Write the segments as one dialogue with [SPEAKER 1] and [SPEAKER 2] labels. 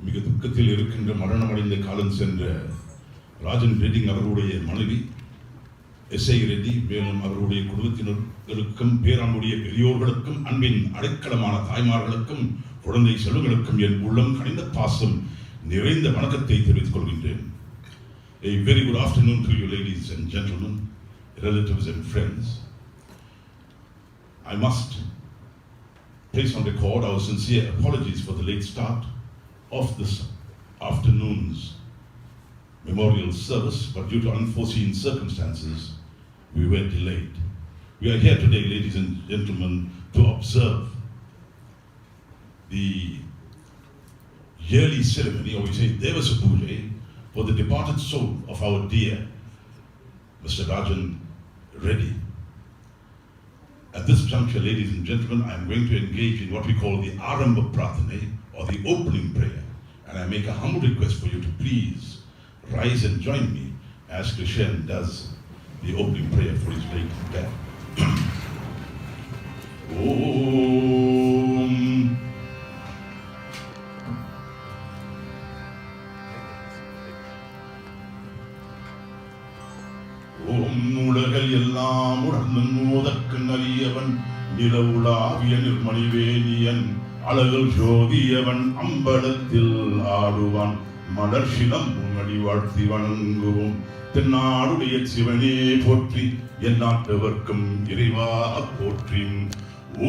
[SPEAKER 1] மிக துக்கத்தில் இருக்கின்ற மரணமடைந்த காலம் சென்ற ராஜன் ரெட்டி அவர்களுடைய மனைவி எஸ்ஐ ரெட்டி, மேலும் அவருடைய குடும்பத்தினர்களுக்கும் பேராண்டுடைய பெரியோர்களுக்கும் அன்பின் அடைக்கலமான தாய்மார்களுக்கும் குழந்தை செல்வங்களுக்கும் என் உள்ளம் கனிந்த பாசம் நிறைந்த வணக்கத்தை தெரிவித்துக் கொள்கின்றேன். A very good afternoon to you, ladies and gentlemen, relatives and friends. I must place on record our sincere apologies for the late start of this afternoon's memorial service, but due to unforeseen circumstances, we were delayed. We are here today, ladies and gentlemen, to observe the yearly ceremony, or we say Devasa Puja, for the departed soul of our dear Mr. Rajan Reddy. At this juncture, ladies and gentlemen, I am going to engage in what we call the Aramba Prathane, or the opening prayer, and I make a humble request for you to please rise and join me as Krishan does the opening prayer for his late dad. Om Om உலகில் எல்லாம் உணர்ந்து மோதற்கு நலியவன் நிலவுலாவிய நிர்மணிவேணியன் அழகல் ஜோதியவன் அம்பலத்தில் ஆடுவான் மலர் சிலம்பும் அடி வாழ்த்தி வணங்குவோம் தென்னாடுடைய சிவனே போற்றி எந்நாட்டவர்க்கும் இறைவா போற்றி.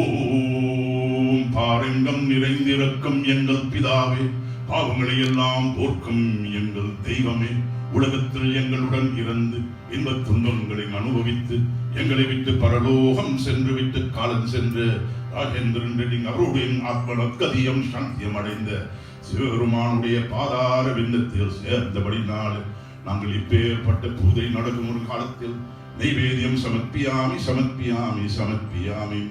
[SPEAKER 1] ஓம் பாரெங்கம் நிறைந்திருக்கும் எங்கள் பிதாவே, பாவங்களை எல்லாம் போர்க்கும் எங்கள் தெய்வமே, உலகத்தில் எங்களுடன் இருந்து இன்பத் துன்பங்களை அனுபவித்து எங்களை விட்டு பரலோகம் சென்று விட்டு காலம் சென்று ராஜேந்திரன் ரெட்டி அவருடைய ஆத்மநற்கதியம் சாந்தியம் அடைந்த சிவபெருமானுடைய பாதார விண்ணத்தில் சேர்ந்தபடினால் நாங்கள் இப்பேற்பட்ட பூஜை நடக்கும் ஒரு காலத்தில் நைவேத்தியம் சமர்ப்பியாமி சமர்ப்பியாமி சமர்ப்பியாமி.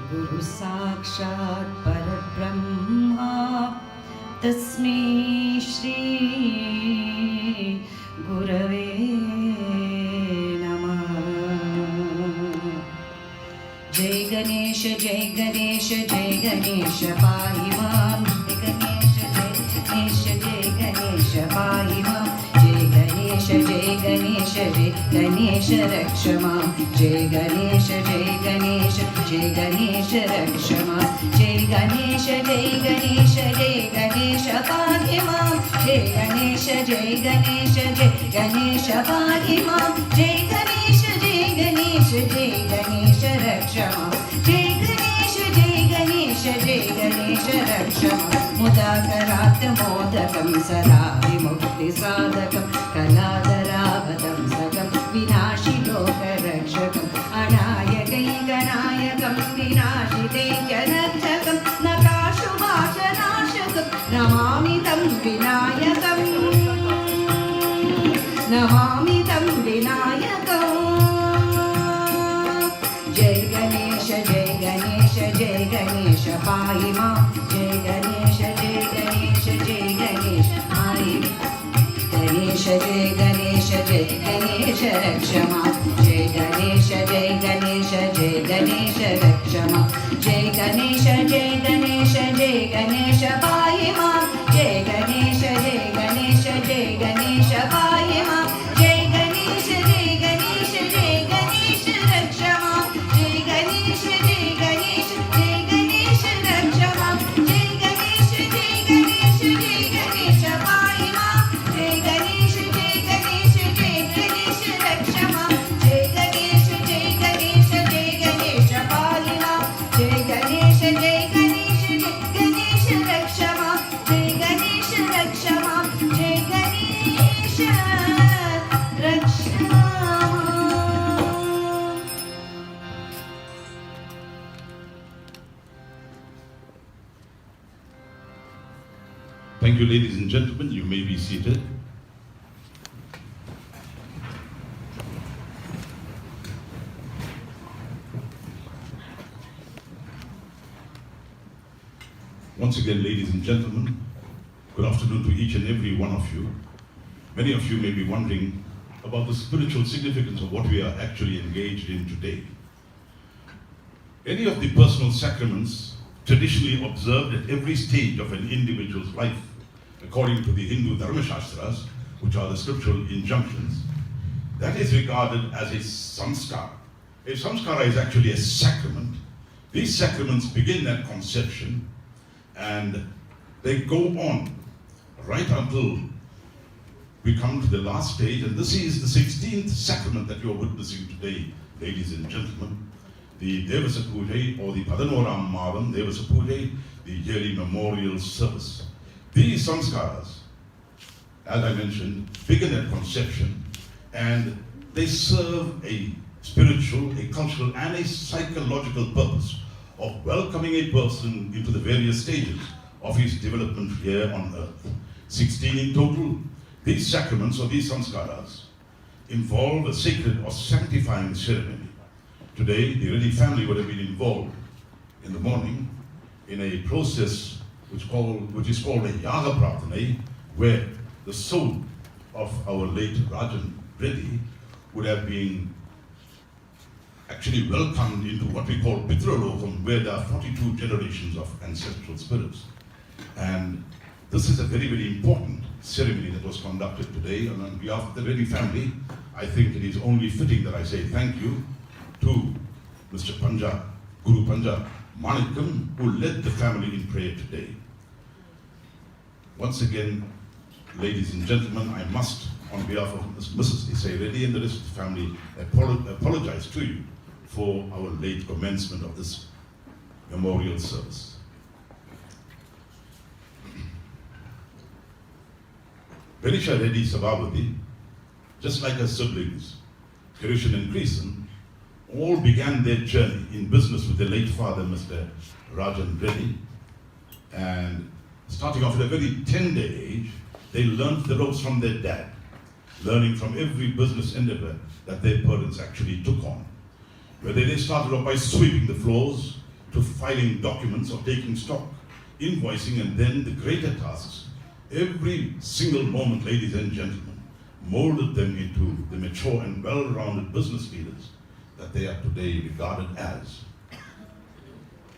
[SPEAKER 2] गुरु साक्षात् परब्रह्मा तस्मै श्री गुरवे नमः. जय गणेश जय गणेश जय गणेश पाहि मां. गणेश जय गणेश जय गणेश पाहि मां. जय गणेश जय गणेश जय गणेश रक्ष मां. जय गणेश जय गणेश जय गणेश रक्ष मां. जय गणेश जय गणेश जय गणेश पाहि मां. जय गणेश जय गणेश जय गणेश पाहि मां. जय गणेश जय गणेश जय गणेश रक्ष मां. जय गणेश जय गणेश जय गणेश रक्ष मां. मुदाकरात् मोदकं सदा विमुक्तिसाधकं कलाधरावतं सकं विनाशि लोकरक्षकम् अनायकैकनायकं विनाशितैक्यरक्षकं नकाशुभाषनाशकं नमामि तं विनायकं नमामि तं विनायकम्. जय गणेश जय गणेश जय गणेश पाहि मां. जय गणेश जय गणेश जय गणेश पाहि मां. गणेश जय गणेश जय गणेश रक्ष मां. जय गणेश जय गणेश जय गणेश रक्ष मां. जय गणेश जय गणेश जय गणेश पाहि मां. जय गणेश जय गणेश जय गणेश पाहि मां. जय गणेश जय गणेश जय गणेश रक्ष मां. जय गणेश जय गणेश जय गणेश रक्ष मां. जय गणेश जय गणेश जय गणेश पाहि मां. जय गणेश जय गणेश जय गणेश रक्ष मां. जय गणेश जय
[SPEAKER 1] Thank you, ladies and gentlemen. You may be seated. Once again, ladies and gentlemen, good afternoon to each and every one of you. Many of you may be wondering about the spiritual significance of what we are actually engaged in today. Any of the personal sacraments traditionally observed at every stage of an individual's life, according to the Hindu Dharmashastras, which are the scriptural injunctions, that is regarded as a samskara. A samskara is actually a sacrament. These sacraments begin at conception and they go on right until we come to the last stage, and this is the 16th sacrament that you are witnessing today, ladies and gentlemen. The Devasa Puja or the Padanoram Mavam, Devasa Puja, the yearly memorial service. These samskaras, as I mentioned, begin at conception and they serve a spiritual, a cultural, and a psychological purpose of welcoming a person into the various stages of his development here on earth. 16 in total. These sacraments or these samskaras involve a sacred or sanctifying ceremony. Today, the Reddy family would have been involved in the morning in a process which is called a Yaga Prarthana, where the soul of our late Rajendran Reddy would have been actually welcomed into what we call Pitralokam, where there are 42 generations of ancestral spirits. And this is a very, very important ceremony that was conducted today. And on behalf of the Reddy family, I think it is only fitting that I say thank you to Mr. Panja, Guru Panja Manikam, who led the family in prayer today. Once again, ladies and gentlemen, I must, on behalf of Mrs. Isai Reddy and the rest of the family, apologize to you for our late commencement of this memorial service. Venisha Reddy Sabavati, just like her siblings, Kirishan and Krisen, all began their journey in business with their late father, Mr. Rajendran Reddy. And starting off at a very tender age, they learned the ropes from their dad, learning from every business endeavor that their parents actually took on. Whether they started off by sweeping the floors, to filing documents or taking stock, invoicing, and then the greater tasks. Every single moment, ladies and gentlemen, molded them into the mature and well-rounded business leaders that they are today regarded as.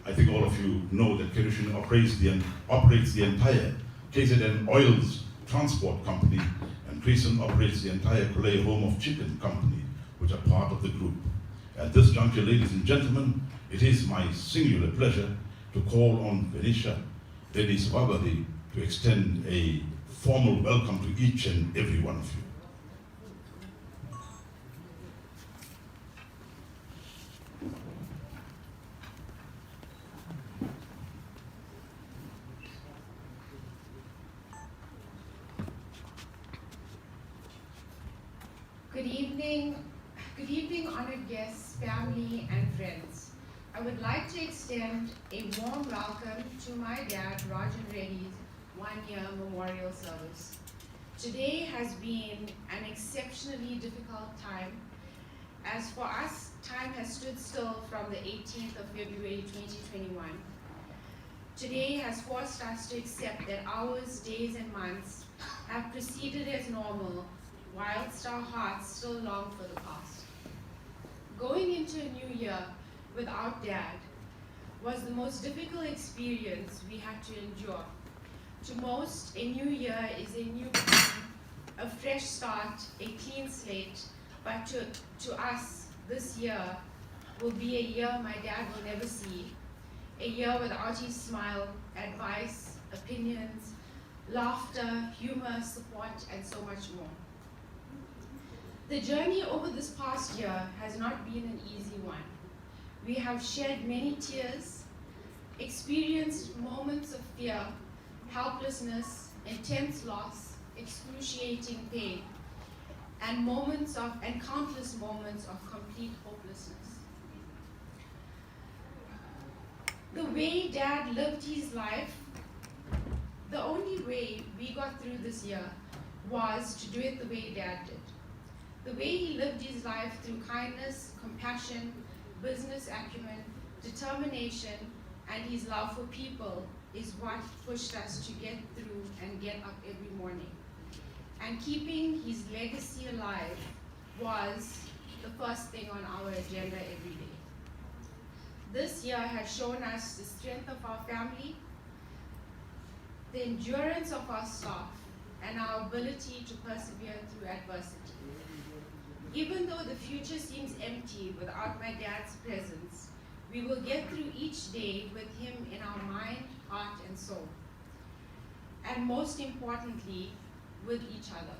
[SPEAKER 1] I think all of you know that Kirishan operates the entire KZN Oils transport company, and Krisen operates the entire Kulay Home of Chicken company, which are part of the group. At this juncture, ladies and gentlemen, it is my singular pleasure to call on Venisha Reddy Sabavati to extend a formal welcome to each and every one of you.
[SPEAKER 3] Good evening, honored guests, family, and friends. I would like to extend a warm welcome to my dad, Rajendran Reddy's one-year memorial service. Today has been an exceptionally difficult time. As for us, time has stood still from the 18th of February 2021. Today has forced us to accept that hours, days, and months have proceeded as normal, whilst our hearts still long for the past. Going into a new year without Dad was the most difficult experience we had to endure. To most, a new year is a new beginning, a fresh start, a clean slate, but to us, this year will be a year my dad will never see, a year without his smile, advice, opinions, laughter, humor, support, and so much more. The journey over this past year has not been an easy one. We have shed many tears, experienced moments of fear, helplessness, intense loss, excruciating pain, and countless moments of complete hopelessness. The way Dad lived his life The only way we got through this year was to do it the way Dad did. The way he lived his life through kindness, compassion, business acumen, determination, and his love for people is what pushed us to get through and get up every morning. And keeping his legacy alive was the first thing on our agenda every day. This year has shown us the strength of our family, the endurance of our staff, and our ability to persevere through adversity. Even though the future seems empty without my dad's presence, we will get through each day with him in our mind, heart, and soul. And most importantly, with each other.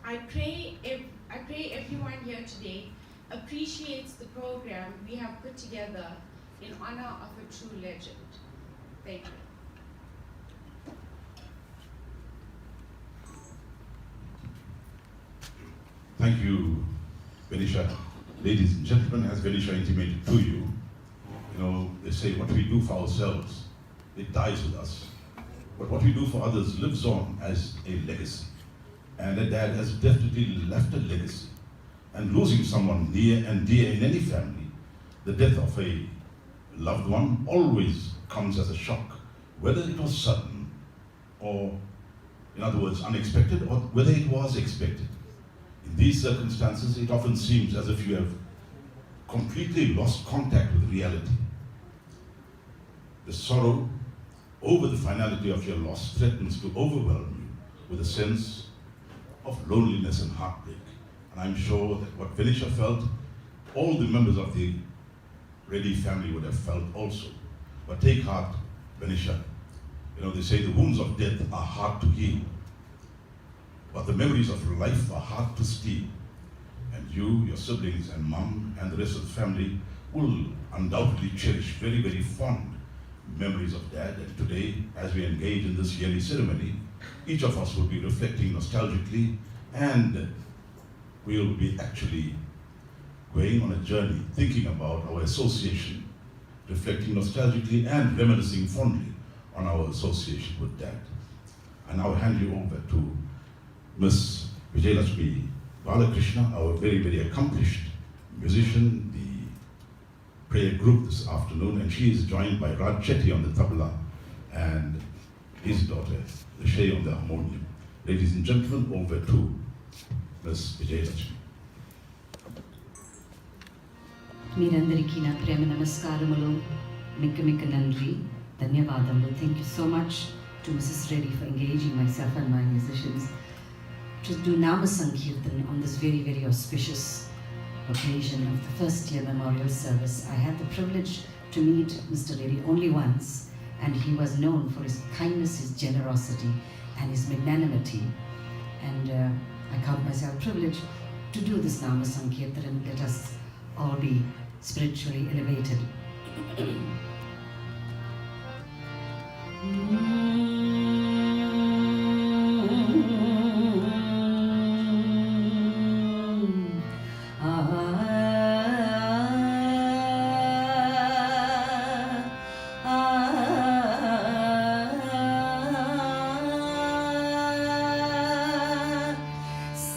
[SPEAKER 3] I pray everyone here today appreciates the program we have put together in honor of a true legend. Thank you.
[SPEAKER 1] Thank you, Venisha. Ladies and gentlemen, as Venisha intimated to you, they say what we do for ourselves, it dies with us. But what we do for others lives on as a legacy. And a dad has definitely left a legacy. And losing someone near and dear in any family, the death of a loved one always comes as a shock, whether it was sudden or, in other words, unexpected, or whether it was expected. In these circumstances, it often seems as if you have completely lost contact with reality. The sorrow over the finality of your loss threatens to overwhelm you with a sense of loneliness and heartbreak. And I'm sure that what Venisha felt, all the members of the Reddy family would have felt also. But take heart, Venisha. They say the wounds of death are hard to heal, but the memories of life are hard to steal. And you, your siblings, and mom, and the rest of the family will undoubtedly cherish very, very fond memories of Dad. And today, as we engage in this yearly ceremony, each of us will be reflecting nostalgically, and we'll be actually going on a journey, thinking about our association, reflecting nostalgically and reminiscing fondly on our association with Dad. I now hand you over to Miss Vijayalakshmi Balakrishna, our very, very accomplished musician, the prayer group this afternoon, and she is joined by Raj Chetty on the tabla and his daughter, Shay, on the harmonium. Ladies and gentlemen, over to Miss Vijayalakshmi.
[SPEAKER 2] మీరందరికీ నా ప్రేమ నమస్కారములు, మిక్క మిక్క నంది, ధన్యవాదములు. Thank you so much to Mrs. Reddy for engaging myself and my musicians to do Nama Sankirtan on this very, very auspicious occasion of the first year memorial service. I had the privilege to meet Mr. Reddy only once, and he was known for his kindness, his generosity, and his magnanimity. And I count myself privileged to do this Nama Sankirtan, and let us all be spiritually elevated.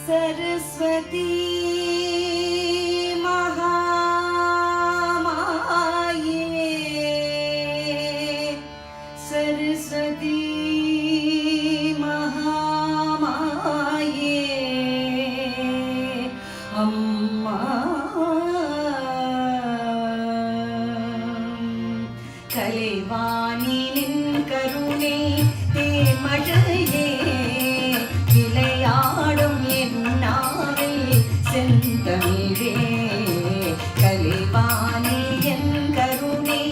[SPEAKER 2] Saraswati Kalaivani நின் கருணை தேமழையே விளையாடும் என் நாவில் செந்தமிழே. கலைவாணி என் கருணை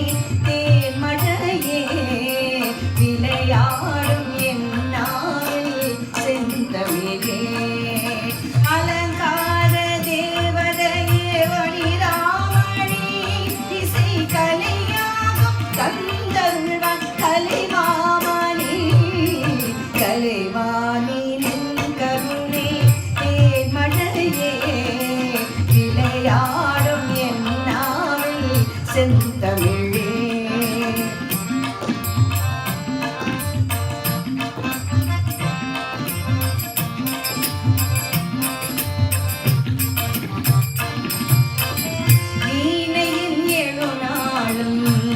[SPEAKER 2] தேமழையே விளையாடும் என் நாவில் செந்தமிழே. அலங்கார தேவதையே வழிராமணி இசை கலையாகும் தந்தருள்வான் கலைமாமணி. கலைவாணி நின் கருணை தேன்மழையே விளையாடும் என் நாவில் செந்தமிழே.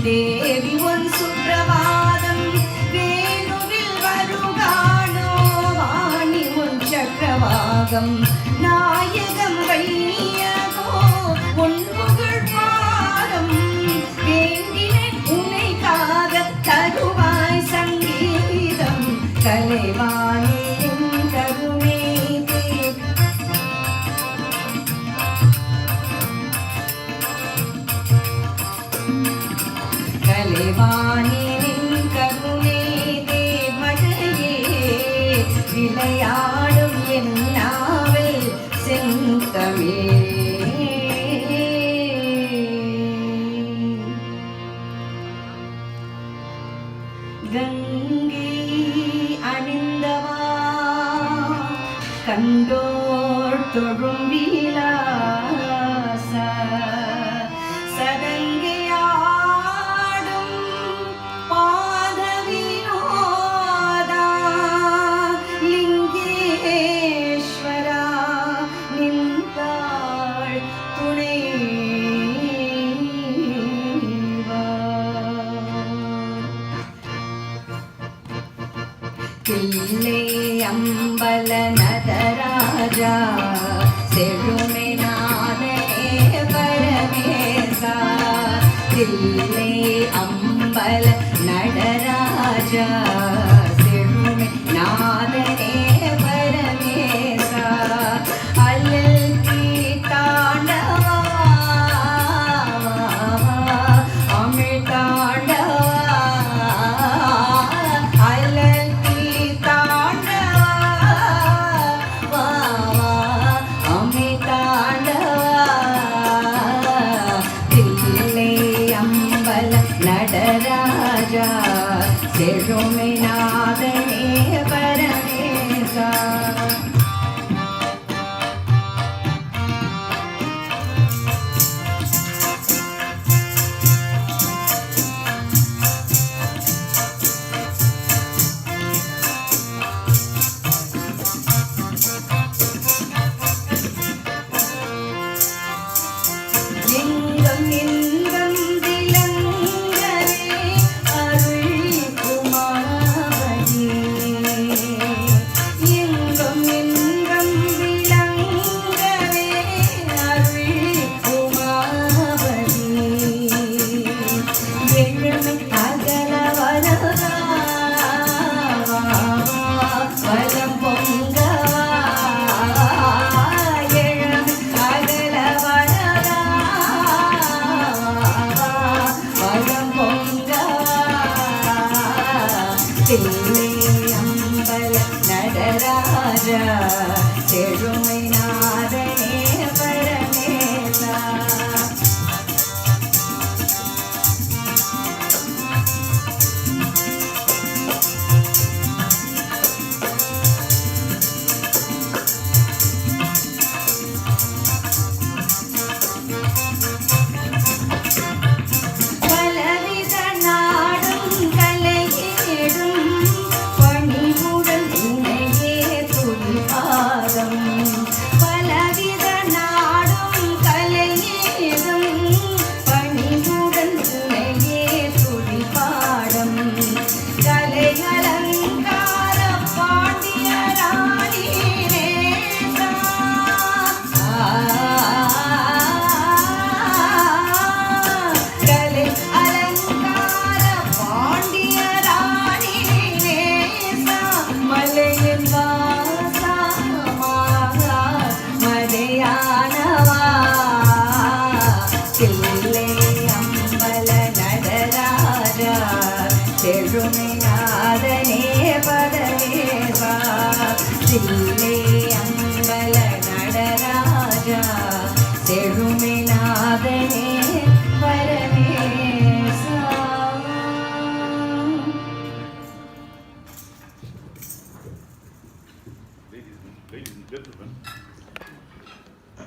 [SPEAKER 2] தேவி உன் சுப்பிரபாதம் வேணுவில் வருகானோ வாணி உன் சக்கரவாகம் நாயகம் வையகோ உன் புகழ் பாதம் வேண்டினேன் உனைக்காக தருவாய் சங்கீதம் கலைவாணியின் கருணை கலைவாணியின் கருணை தேவதையே விளையாடும் என் நாவில் செந்தமிழே கங்கை அணிந்தவா கண்டோர் தொழும் விலாச சதங்கையாடும் பாத வினோதா லிங்கேஸ்வரா நின்றாள் துணை தில்லை அம்பல நதராஜா செழுமை நானே பரமேசா தில்லை அம்பல நடராஜா செழுமை நாதனே பரமேசா அல்லல் தாண்டவா அமிழ் தாண்டவா அல்லல் தாண்டவா அமிழ் தாண்டவா தில்லை அம்பல நடராஜா செழுமை நாதனே பரமேசா லிங்கம் இன்பம் விளங்கவே அருள் உமாபதி இன்பம் இன்பம் விளங்கவே அருள் உமாபதி எழுமை அகல வரவா வலம் பொங்கவா எழுமை அகல வரவா வலம் பொங்கவா தில்லை அம்பல நடராஜா செழுமை நாதனே பரமேசா பலவித நாடும் கலையேடும் பணிவுடன் உனையே துதிபாதம் பலவித நாடும் கலையேடும் பணிவுடன் உனையே துதிபாடம் கலை அலங்கார பாண்டியராணி நேசா கலை அலங்கார பாண்டியராணி நேசா மலையின் வாசா மலையானவா தில்லை அம்பல நடராஜா செழுமை நாதனே பரமேசா தில்லை அம்பல நடராஜா செழுமை நாதனே பரமேசா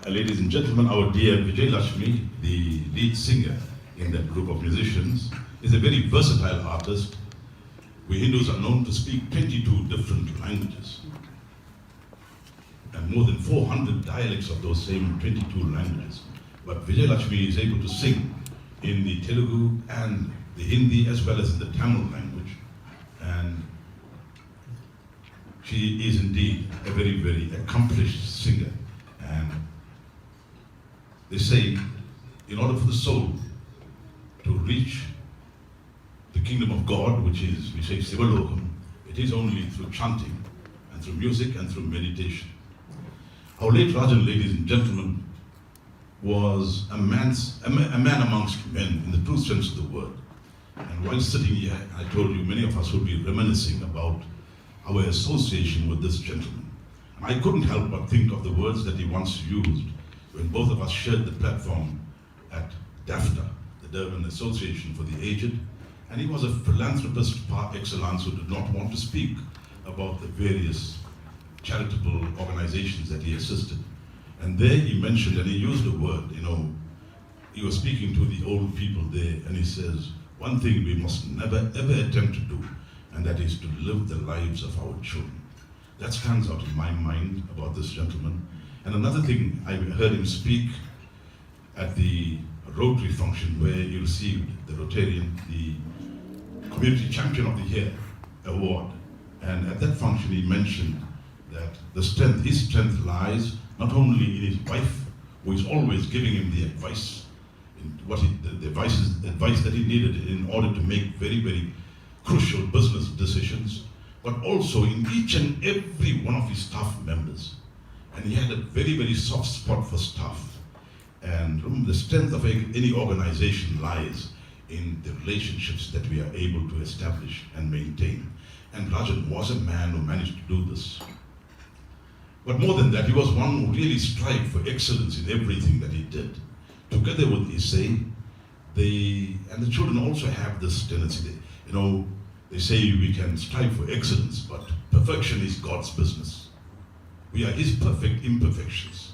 [SPEAKER 1] Ladies and gentlemen, our dear Vijay Lakshmi, the lead singer in that group of musicians, is a very versatile artist. We Hindus are known to speak 22 different languages and more than 400 dialects of those same 22 languages. But Vijay Lakshmi is able to sing in the Telugu and the Hindi as well as in the Tamil language. And she is indeed a very, very accomplished singer. And they say, in order for the soul to reach the kingdom of God, which is, we say, Sivalokam, it is only through chanting and through music and through meditation. Our late Rajan, ladies and gentlemen, was a man amongst men in the true sense of the word. And while sitting here, I told you many of us would be reminiscing about our association with this gentleman. And I couldn't help but think of the words that he once used when both of us shared the platform at DAFTA, the Durban Association for the Aged. And he was a philanthropist par excellence who did not want to speak about the various charitable organizations that he assisted. And there he mentioned, and he used a word, he was speaking to the old people there, and he says, one thing we must never ever attempt to do, and that is to live the lives of our children. That stands out in my mind about this gentleman. And another thing, I heard him speak at the Rotary function where he received the Rotarian, the Community Champion of the Year award. And at that function he mentioned that his strength lies not only in his wife, who is always giving him the advice, the advice that he needed in order to make very, very crucial business decisions, but also in each and every one of his staff members. And he had a very, very soft spot for staff. And remember, the strength of any organization lies in the relationships that we are able to establish and maintain. And Rajan was a man who managed to do this. But more than that, he was one who really strived for excellence in everything that he did. Together with Issei, and the children also have this tendency. They say we can strive for excellence, but perfection is God's business. We are his perfect imperfections.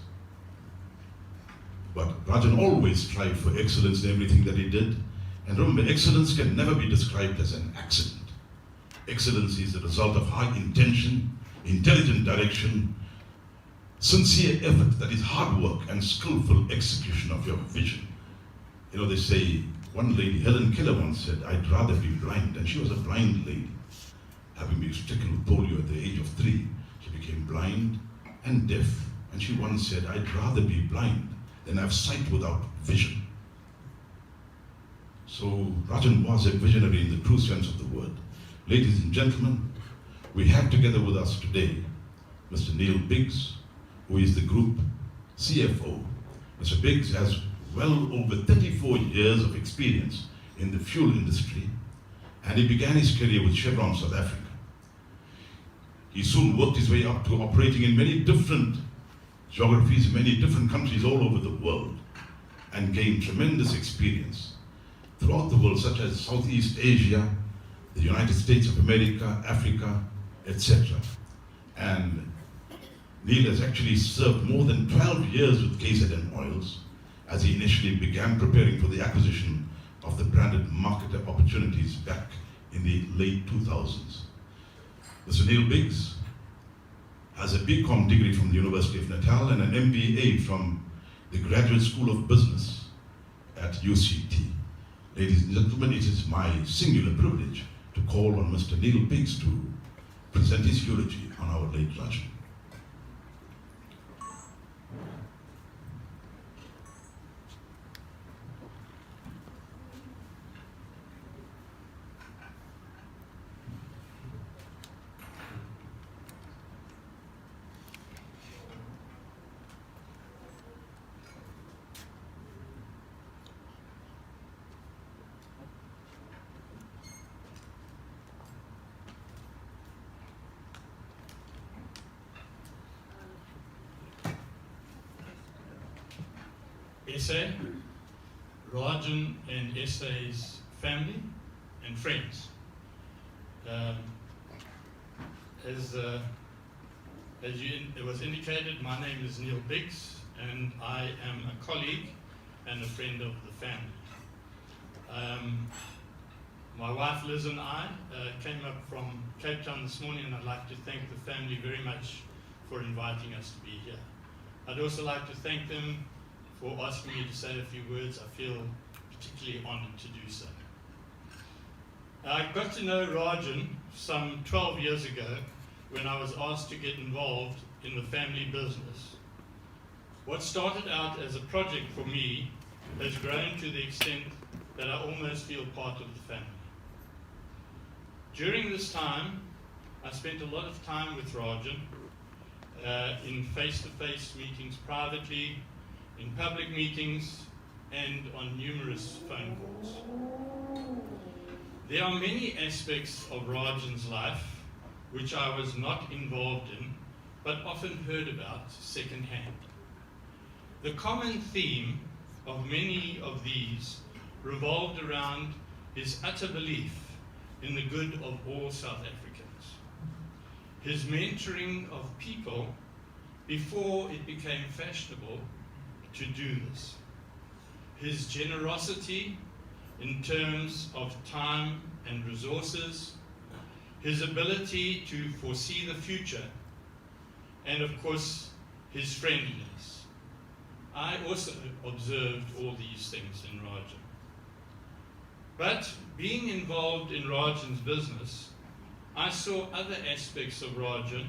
[SPEAKER 1] But Rajan always strived for excellence in everything that he did. And remember, excellence can never be described as an accident. Excellence is the result of high intention, intelligent direction, sincere effort, that is hard work and skillful execution of your vision. They say, one lady, Helen Keller, once said, I'd rather be blind. And she was a blind lady. Having been stricken with polio at the age of 3, she became blind and deaf. And she once said, I'd rather be blind than have sight without vision. So Rajan was a visionary in the true sense of the word. Ladies and gentlemen, we have together with us today Mr. Neil Biggs, who is the group CFO. Mr. Biggs has well over 34 years of experience in the fuel industry, and he began his career with Chevron South Africa. He soon worked his way up to operating in many different geographies, many different countries all over the world, and gained tremendous experience throughout the world, such as Southeast Asia, the United States of America, Africa, etc. And Neil has actually served more than 12 years with KZN Oils as he initially began preparing for the acquisition of the branded market opportunities back in the late 2000s. Mr. Neil Biggs has a BCom degree from the University of Natal and an MBA from the Graduate School of Business at UCT. Ladies and gentlemen, it is my singular privilege to call on Mr. Neil Biggs to present his eulogy on our late Rajan.
[SPEAKER 4] Issei, Rajan and Issei's family and friends. It was indicated, my name is Neil Biggs, and I am a colleague and a friend of the family. My wife Liz and I came up from Cape Town this morning, and I'd like to thank the family very much for inviting us to be here. I'd also like to thank them for asking me to say a few words. I feel particularly honored to do so. I got to know Rajan some 12 years ago when I was asked to get involved in the family business. What started out as a project for me has grown to the extent that I almost feel part of the family. During this time, I spent a lot of time with Rajan in face-to-face meetings privately, in public meetings, and on numerous phone calls. There are many aspects of Rajan's life which I was not involved in, but often heard about secondhand. The common theme of many of these revolved around his utter belief in the good of all South Africans, his mentoring of people before it became fashionable to do this, his generosity in terms of time and resources, his ability to foresee the future, and of course, his friendliness. I also observed all these things in Rajan. But being involved in Rajan's business, I saw other aspects of Rajan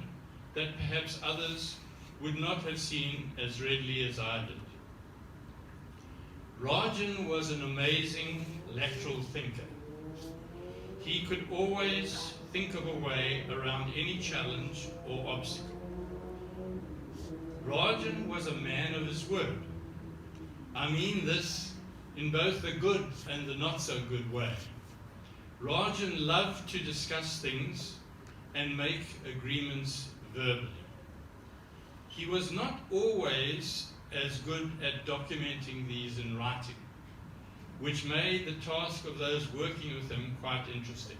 [SPEAKER 4] that perhaps others would not have seen as readily as I did. Rajan was an amazing lateral thinker. He could always think of a way around any challenge or obstacle. Rajan was a man of his word. I mean this in both the good and the not so good way. Rajan loved to discuss things and make agreements verbally. He was not always as good at documenting these in writing, which made the task of those working with him quite interesting.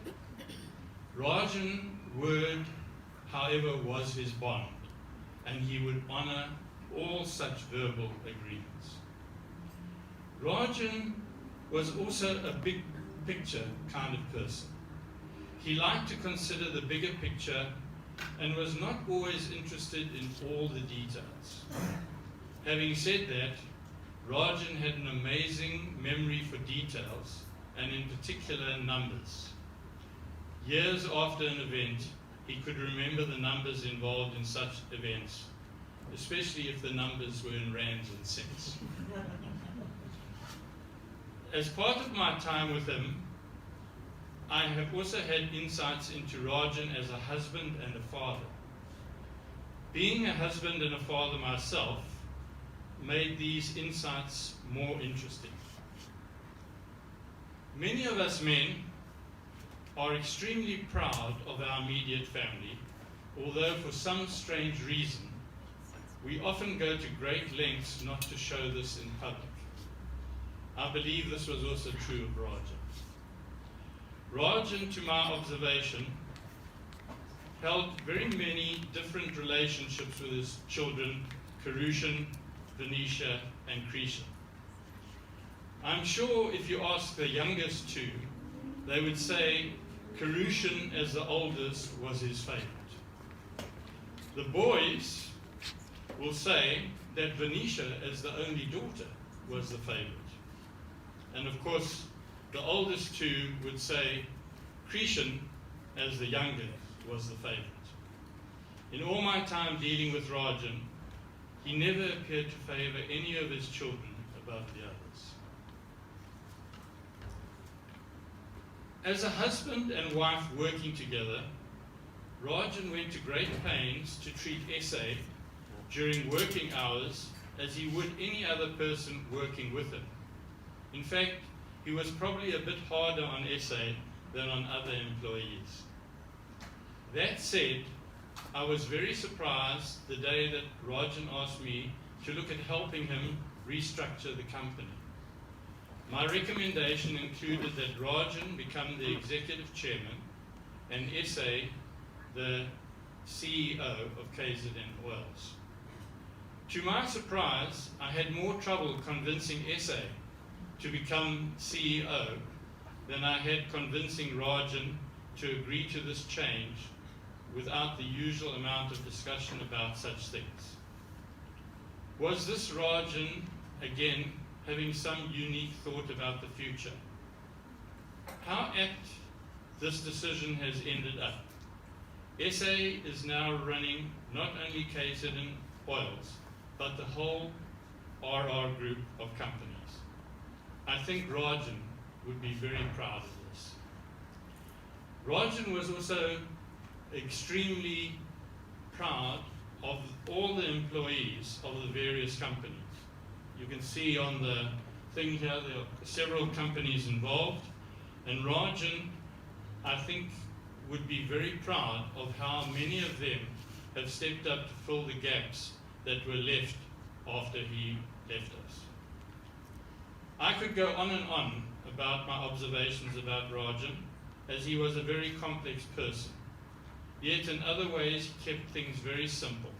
[SPEAKER 4] Rajan's word, however, was his bond, and he would honor all such verbal agreements. Rajan was also a big picture kind of person. He liked to consider the bigger picture and was not always interested in all the details. Having said that, Rajan had an amazing memory for details, and in particular numbers. Years after an event, he could remember the numbers involved in such events, especially if the numbers were in rands and cents. As part of my time with him, I have also had insights into Rajan as a husband and a father. Being a husband and a father myself made these insights more interesting. Many of us men are extremely proud of our immediate family, although for some strange reason, we often go to great lengths not to show this in public. I believe this was also true of Rajan. Rajan, to my observation, held very many different relationships with his children, Karushan, Venetia, and Krishan. I'm sure if you ask the youngest two, they would say Karushan, as the oldest, was his favorite. The boys will say that Venetia, as the only daughter, was the favorite. And of course, the oldest two would say Krishan, as the younger, was the favorite. In all my time dealing with Rajan, he never appeared to favor any of his children above the others. As a husband and wife working together, Rajan went to great pains to treat SA during working hours as he would any other person working with him. In fact, he was probably a bit harder on SA than on other employees. That said, I was very surprised the day that Rajan asked me to look at helping him restructure the company. My recommendation included that Rajan become the executive chairman and SA the CEO of KZN Oils. To my surprise, I had more trouble convincing SA to become CEO than I had convincing Rajan to agree to this change without the usual amount of discussion about such things. Was this Rajan, again, having some unique thought about the future? How apt this decision has ended up. SA is now running not only KZN Oils, but the whole RR group of companies. I think Rajan would be very proud of this. Rajan was also extremely proud of all the employees of the various companies. You can see on the thing here, there are several companies involved, and Rajan, I think, would be very proud of how many of them have stepped up to fill the gaps that were left after he left us. I could go on and on about my observations about Rajan, as he was a very complex person. Yet in other ways, he kept things very simple.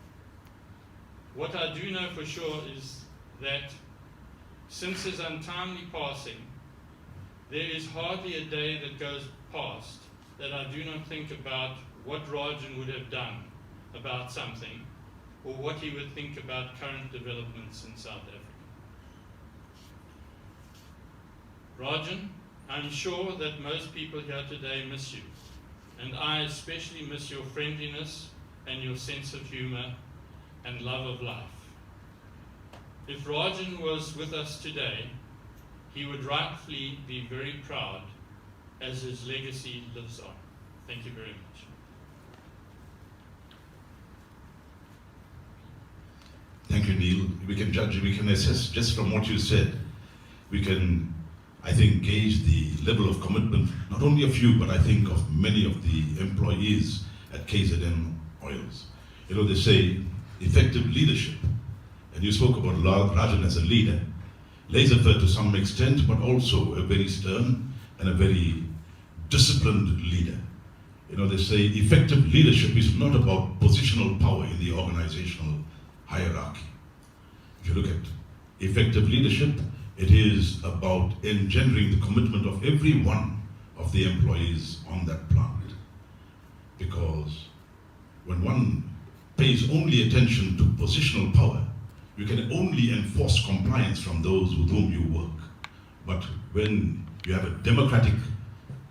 [SPEAKER 4] What I do know for sure is that since his untimely passing, there is hardly a day that goes past that I do not think about what Rajan would have done about something, or what he would think about current developments in South Africa. Rajan, I'm sure that most people here today miss you, and I especially miss your friendliness and your sense of humor and love of life. If Rajan was with us today, he would rightfully be very proud as his legacy lives on. Thank you very much.
[SPEAKER 1] Thank you, Neil. We can judge, we can assess just from what you said. We can, I think, gauge the level of commitment, not only of you, but I think of many of the employees at KZN Oils. You know, they say effective leadership, and you spoke about Rajan as a leader, laissez-faire to some extent, but also a very stern and a very disciplined leader. You know, they say effective leadership is not about positional power in the organizational hierarchy. If you look at effective leadership, it is about engendering the commitment of every one of the employees on that plant. Because when one pays only attention to positional power, you can only enforce compliance from those with whom you work. But when you have a democratic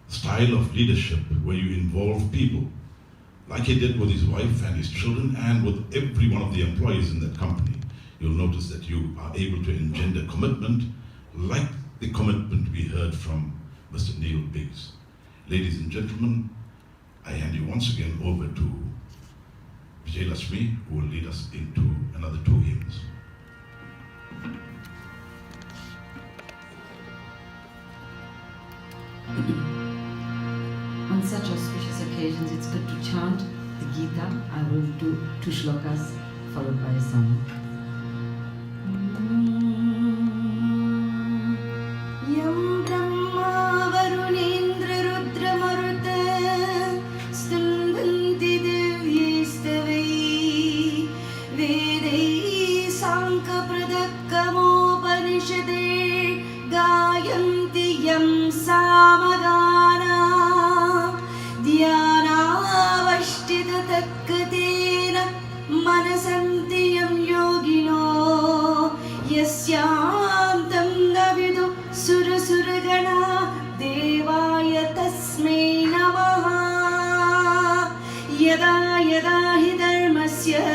[SPEAKER 1] style of leadership where you involve people, like he did with his wife and his children and with every one of the employees in that company, you'll notice that you are able to engender commitment like the commitment we heard from Mr. Neil Biggs. Ladies and gentlemen, I hand you once again over to Vijay Lakshmi, who will lead us into another two hymns.
[SPEAKER 2] On such auspicious occasions, it's good to chant the Gita. I will do 2 shlokas followed by a song. Yam Brahma Varunendra Rudra Maruta Stambhanti Divyaistavai Vedai Sanka Pradakamo Parishade Gayanti Yam Samagana Dhyanavashtita Takkatena Manasantiyam Yogino Yasyam Navidu Surasuragana Devaya Tasmai Namaha Yada Yada Hi Dharmasya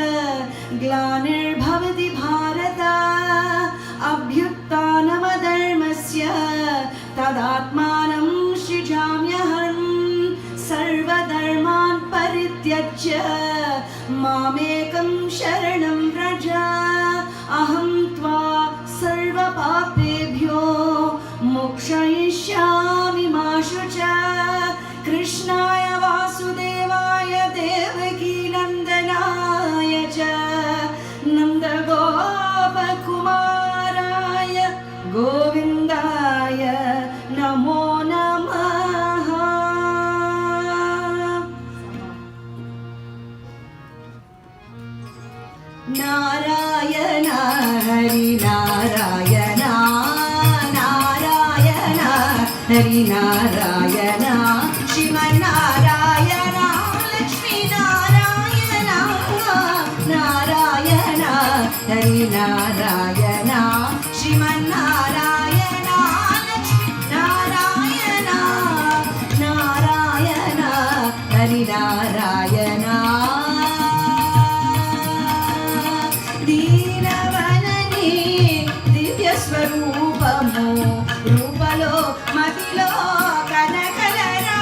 [SPEAKER 2] Glanir Bhavati Bharata Abhyuttanam Dharmasya Tadatmanam Shrijamyaham Sarvadharman Parityajya Mamekam Sharanam Vraja Aham Tva Sarva Papebhyo Mokshayishyami Mashucha Krishnaya Vasudevaya Devaki Nandanaya Cha Nanda Gopa Kumaraya Govindaya Namo Namaha. Narayana Hari Narayana Narayana Hari Narayana Shriman Narayana Lakshmi Narayana Narayana Hari Narayana Shriman Narayana Lakshmi Narayana Narayana రూపలో మదిలో కనకలరా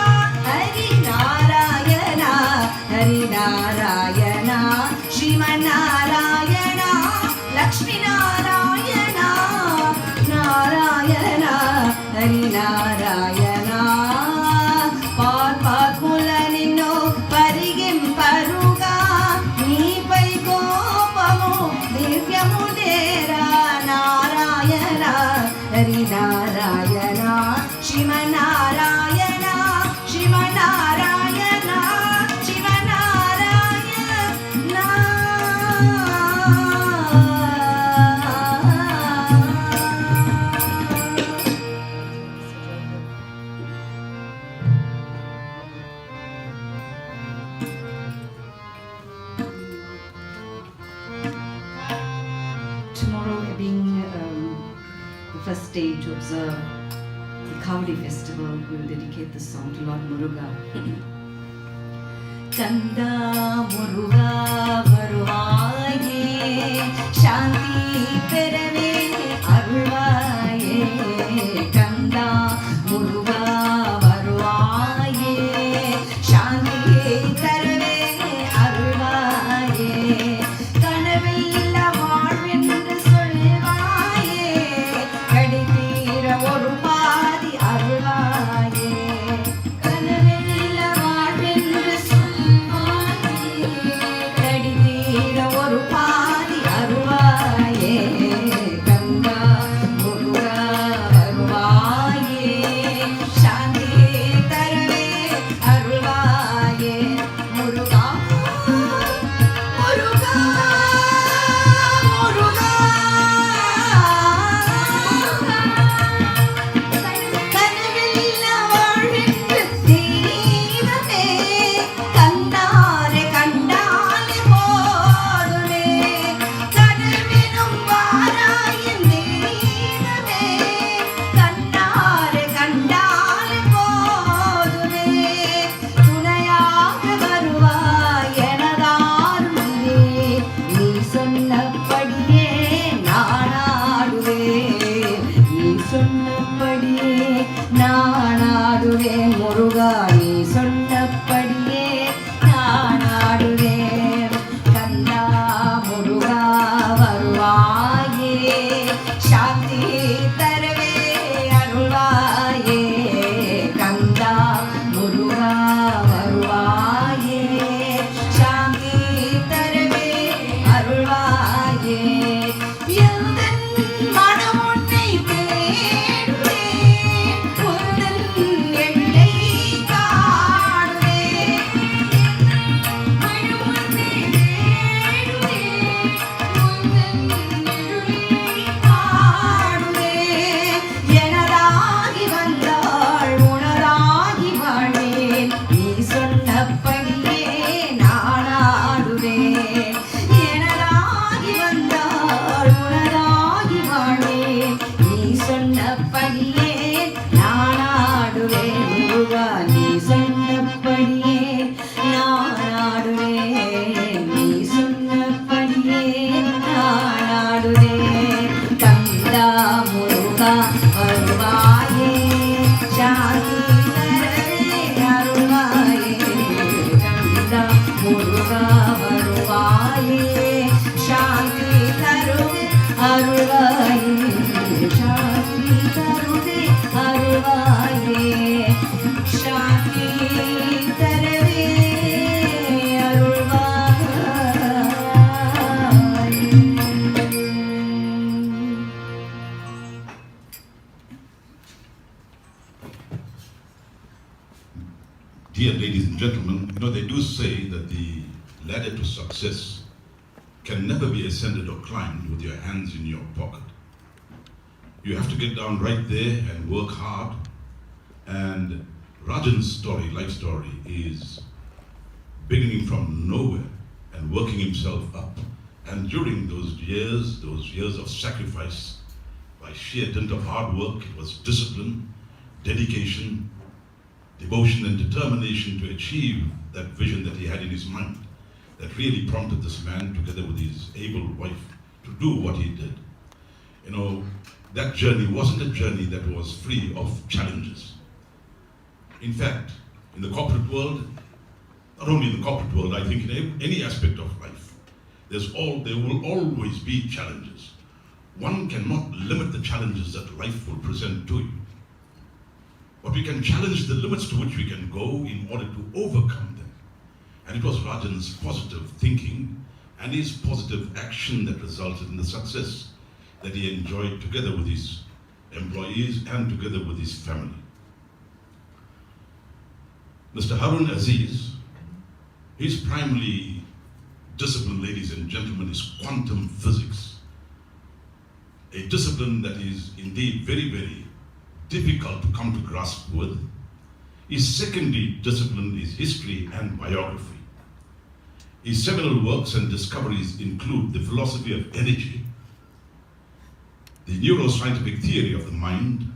[SPEAKER 2] హరి నారాయణ శ్రీమన్నారాయణ లక్ష్మీనారాయణ నారాయణ హరి నారాయణ పాత్ముల నిన్ను పరిగింపరుగా నీపై కోపము దివ్యము దేరా Narayana Hari Narayana Sivanarayana Sivanarayana Tomorrow being the first day to observe the Kavadi festival, we will dedicate this song to Lord Muruga. Kanda Muruga Varuvaye Shanti Perave Arulvaye Kanda Muruga Varuvaye Shanti Perave Arulvaye Kanavilla Varvendru Solvaye Kadithira Oru Paadi Arulvaye Kanavilla Varvendru Solvaye Kadithira Oru Paadi Arulvaye Kanda Muruga Varuvaye Shanti Tarave Arulvaye Muruga Muruga Muruga கனவில்ல வாழ்விற்கு தெய்வமே கண்டாரே கண்டாலே போதுமே கனவினும் வாராயின் தெய்வமே கண்டாரே கண்டாலே போதுமே துணையாக வருவாய் எனதாருமே நீ சொன்னபடியே நானாடுவேன் நீ சொன்னபடியே நானாடுவேன் முருகா நீ சொன்னபடியே நானாடுவேன் கந்தா முருகா வருவாயே சாந்தி தரவே அருள்வாயே கந்தா முருகா வருவாயே சாந்தி தரவே அருள்வாயே எந்தன் மனம் உன்னை தேடுவேன் உந்தன் எல்லை காணுவேன் மனம் உன்னை தேடுவேன் உந்தன் எல்லை காணுவேன் எனதாகி வந்தாள் உனதாகி வாழ்வேன் நீ சொன்னபடியே நானாடுவேன் எனதாகி வந்தாள் உனதாகி வாழ்வேன் நீ சொன்னபடியே நானாடுவேன் முருகா நீ சொன்னபடியே நானாடுவேன் நீ சொன்னபடியே நானாடுவேன் கந்தா முருகா வருவாயே சாந்தி தரவே அருள்வாயே கந்தா முருகா வருவாயே சாந்தி தருவே அருள்வாயே சாந்தி தருவே அருள்வாயே சாந்தி தரவே அருள்வாயே.
[SPEAKER 1] Dear ladies and gentlemen, they do say that the ladder to success can never be ascended or climbed with your hands in your pocket. You have to get down right there and work hard. And Rajan's story, life story, is beginning from nowhere and working himself up. And during those years of sacrifice, by sheer dint of hard work, it was discipline, dedication, devotion and determination to achieve that vision that he had in his mind that really prompted this man, together with his able wife, to do what he did. that journey wasn't a journey that was free of challenges. In fact, in the corporate world, not only in the corporate world, I think in any aspect of life, there will always be challenges. One cannot limit the challenges that life will present to you. But we can challenge the limits to which we can go in order to overcome them. And it was Rajan's positive thinking and his positive action that resulted in the success that he enjoyed together with his employees and together with his family. Mr. Harun Aziz, his primary discipline, ladies and gentlemen, is quantum physics. A discipline that is indeed very, very difficult to come to grasp with. His secondary discipline is history and biography. His seminal works and discoveries include the philosophy of energy, the neuroscientific theory of the mind,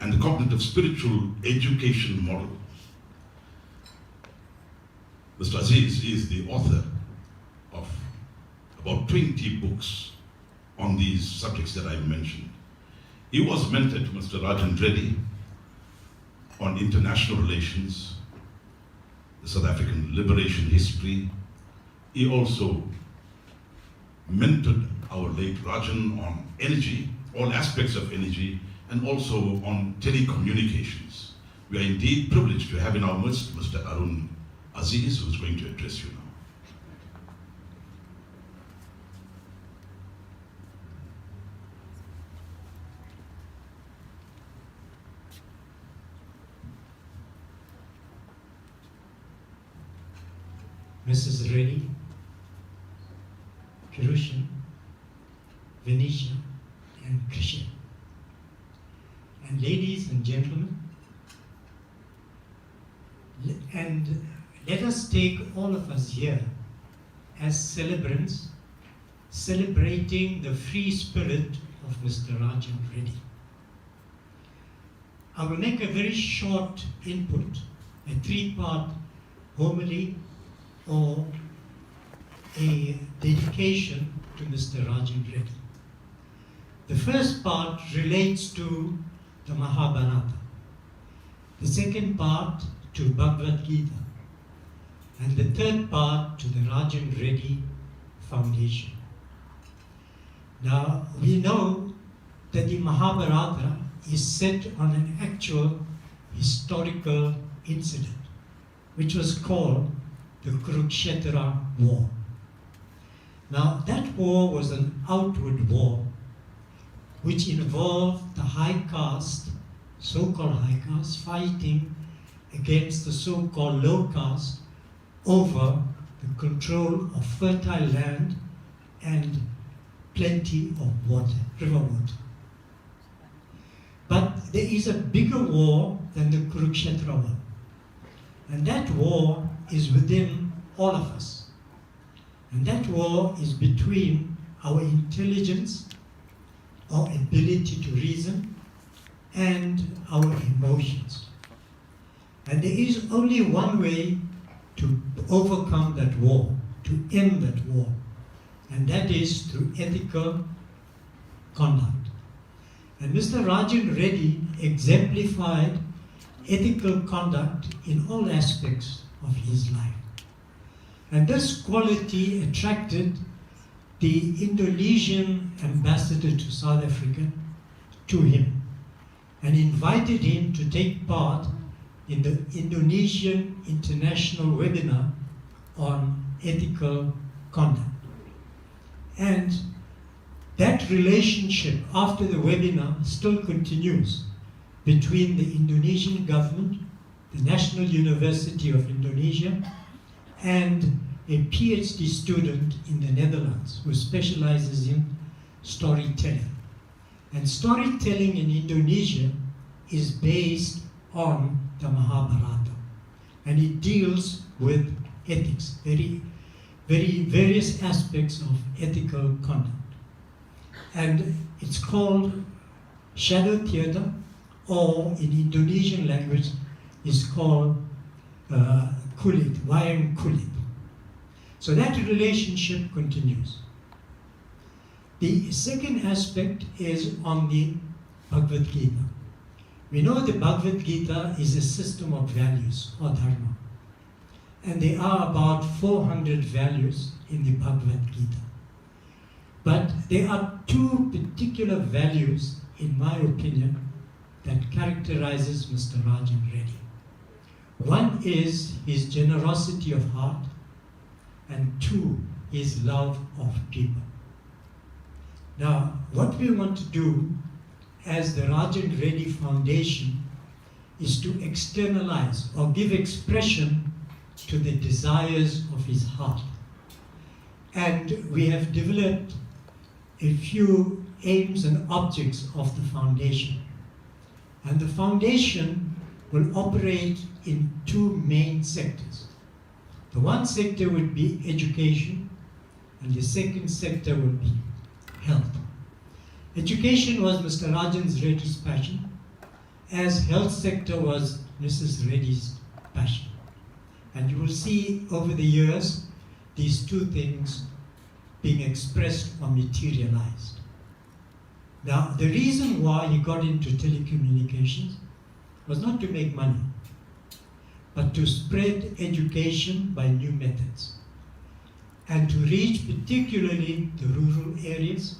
[SPEAKER 1] and the cognitive spiritual education model. Mr. Aziz is the author of about 20 books on these subjects that I mentioned. He was mentored to Mr. Reddy on international relations, the South African liberation history. He also mentored our late Rajan on energy, all aspects of energy, and also on telecommunications. We are indeed privileged to have in our midst Mr. Harun Aziz, who is going to address you now.
[SPEAKER 5] Mrs. Reddy, Kirushan, Venetia, and Krishan. And ladies and gentlemen, and let us take all of us here as celebrants, celebrating the free spirit of Mr. Rajan Reddy. I will make a very short input, a 3-part homily or a dedication to Mr. Rajan Reddy. The first part relates to the Mahabharata, the second part to Bhagavad Gita, and the third part to the Rajan Reddy Foundation. Now, we know that the Mahabharata is set on an actual historical incident, which was called the Kurukshetra War. Now, that war was an outward war which involved the high caste, so-called high caste, fighting against the so-called low caste over the control of fertile land and plenty of water, river water. But there is a bigger war than the Kurukshetra one. And that war is within all of us. And that war is between our intelligence, our ability to reason, and our emotions. And there is only one way to overcome that war, to end that war, and that is through ethical conduct. And Mr. Rajan Reddy exemplified ethical conduct in all aspects of his life. And this quality attracted the Indonesian ambassador to South Africa to him and invited him to take part in the Indonesian International Webinar on Ethical Conduct. And that relationship after the webinar still continues between the Indonesian government, the National University of Indonesia, and a PhD student in the Netherlands who specializes in storytelling. And storytelling in Indonesia is based on the Mahabharata, and it deals with ethics, very various aspects of ethical conduct. And it's called shadow theater, or in Indonesian language is called kulit, wayang kulit. So that relationship continues. The second aspect is on the Bhagavad Gita. We know the Bhagavad Gita is a system of values, or dharma. And there are about 400 values in the Bhagavad Gita. But there are two particular values, in my opinion, that characterizes Mr. Rajan Reddy. One is his generosity of heart, and two, his love of people. Now, what we want to do as the Rajan Reddy Foundation is to externalize or give expression to the desires of his heart. And we have developed a few aims and objects of the foundation. And the foundation will operate in two main sectors. The one sector would be education, and the second sector would be health. Education was Mr. Rajan Reddy's passion, as health sector was Mrs. Reddy's passion. And you will see over the years these two things being expressed or materialized. Now, the reason why he got into telecommunications was not to make money, but to spread education by new methods and to reach particularly the rural areas,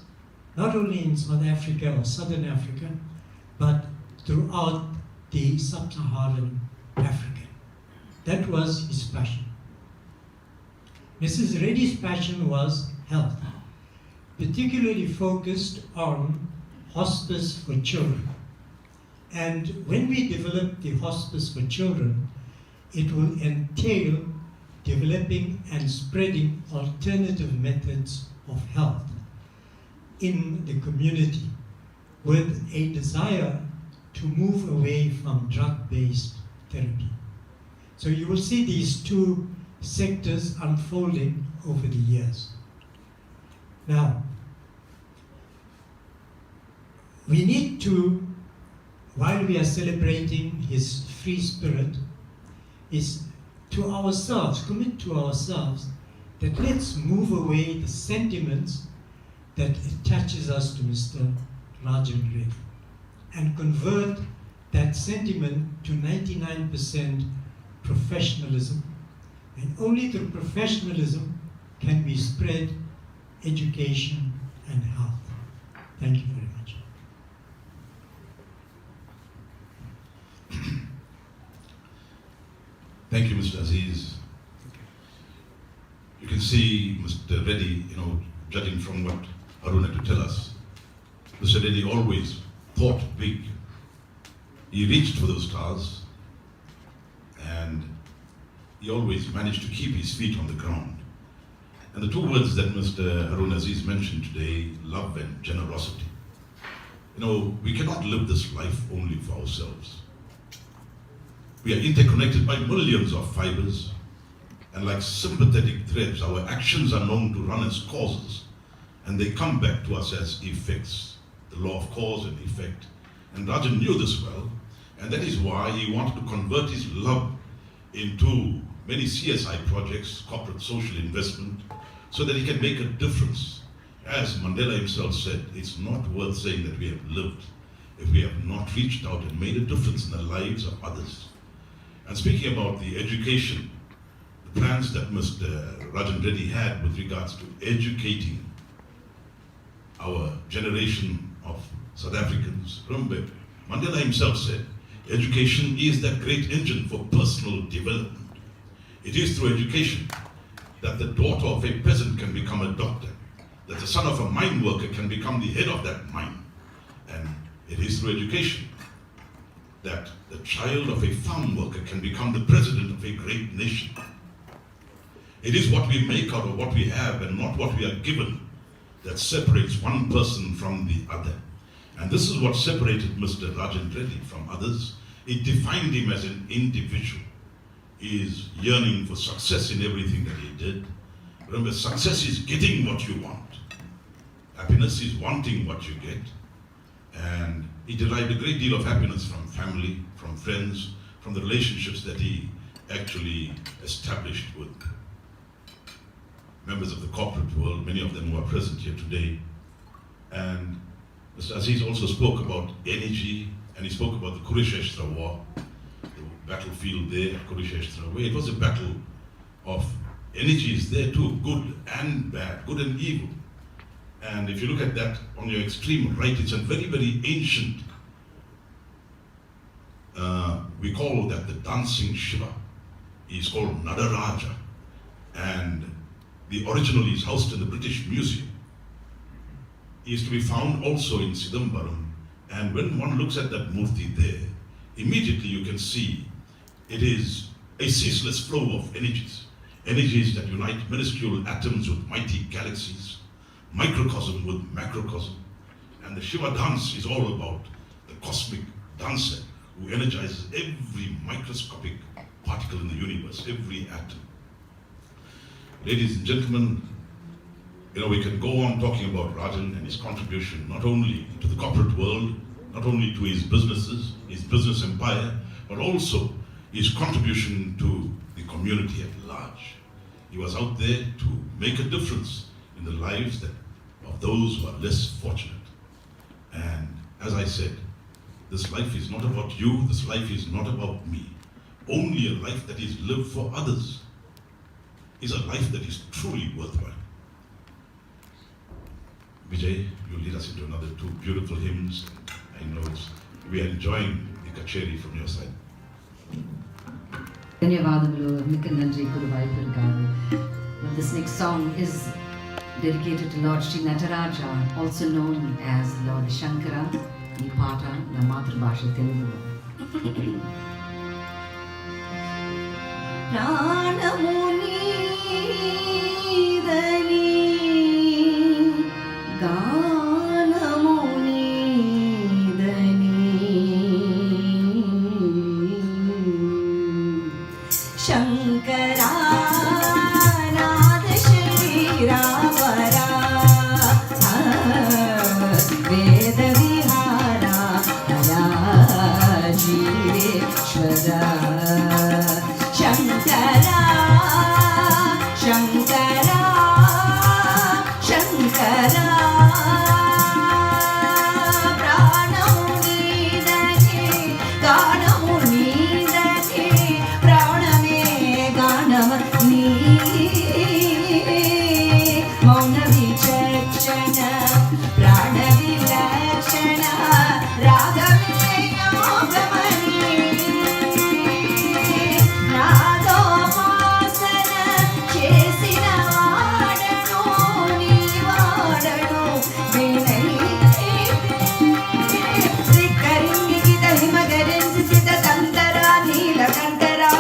[SPEAKER 5] not only in South Africa or Southern Africa, but throughout the sub-Saharan Africa. That was his passion. Mrs. Reddy's passion was health, particularly focused on hospice for children. And when we develop the hospice for children, it will entail developing and spreading alternative methods of health in the community with a desire to move away from drug-based therapy. So you will see these two sectors unfolding over the years. Now, we need to, while we are celebrating his free spirit, is to ourselves, commit to ourselves that let's move away the sentiments that attaches us to Mr. Rajan Reddy and convert that sentiment to 99% professionalism. And only through professionalism can we spread education and health. Thank you very much.
[SPEAKER 1] Thank you, Mr. Aziz. You can see Mr. Reddy, judging from what Arun had to tell us, Mr. Reddy always thought big. He reached for those stars, and he always managed to keep his feet on the ground. And the two words that Mr. Harun Aziz mentioned today, love and generosity. We cannot live this life only for ourselves. We are interconnected by millions of fibers, and like sympathetic threads, our actions are known to run as causes, and they come back to us as effects, the law of cause and effect. And Rajan knew this well, and that is why he wanted to convert his love into many CSI projects, corporate social investment, so that he can make a difference. As Mandela himself said, it's not worth saying that we have lived if we have not reached out and made a difference in the lives of others. And speaking about the education, the plans that Mr. Rajan Reddy had with regards to educating our generation of South Africans. Remember, Mandela himself said, education is that great engine for personal development. It is through education that the daughter of a peasant can become a doctor, that the son of a mine worker can become the head of that mine. And it is through education that the child of a farm worker can become the president of a great nation. It is what we make out of what we have and not what we are given that separates one person from the other. And this is what separated Mr. Rajan Reddy from others. It defined him as an individual. He is yearning for success in everything that he did. Remember, success is getting what you want. Happiness is wanting what you get. And he derived a great deal of happiness from family, from friends, from the relationships that he actually established with members of the corporate world, many of them who are present here today. And Mr. Aziz also spoke about energy, and he spoke about the Kurukshetra war, the battlefield there at Kurukshetra, where it was a battle of energies there too, good and bad, good and evil. And if you look at that on your extreme right, it's a very, very ancient, we call that the dancing Shiva. He's called Nadaraja, and the original is housed in the British Museum. He is to be found also in Sidambaram, and when one looks at that murti there, immediately you can see it is a ceaseless flow of energies. Energies that unite minuscule atoms with mighty galaxies, microcosm with macrocosm. And the Shiva dance is all about the cosmic dancer who energizes every microscopic particle in the universe, every atom. Ladies and gentlemen, we can go on talking about Rajan and his contribution not only to the corporate world, not only to his businesses, his business empire, but also his contribution to the community at large. He was out there to make a difference in the lives of those who are less fortunate. And as I said, this life is not about you, this life is not about me. Only a life that is lived for others is a life that is truly worthwhile. Vijay, you lead us into another two beautiful hymns. I know we are enjoying the kacheri from your side.
[SPEAKER 2] ధన్యవాదములు మిక్క నంది కురువైపు గారు. This next song is dedicated to Lord Sri Nataraja, also known as Lord Shankara. ఈ పాట నా మాతృభాష తెలుగులో. ప్రాణము నీదని గానము నీదని శంకరా నాద శరీరావరా వేద విహారా జీవేశ్వరా శంకరా శంకరా శంకరా ప్రాణము నీదని గానము నీదని ప్రాణమే గానమ నీ మౌన విచక్షణ ప్రాణ విలక్షణ రాగమే యోగమణి నాదోపాసన చేసిన వాడను నీ వాడను శ్రీకరింగిత హిమగరించి సిత తంతరా నీలకంఠరా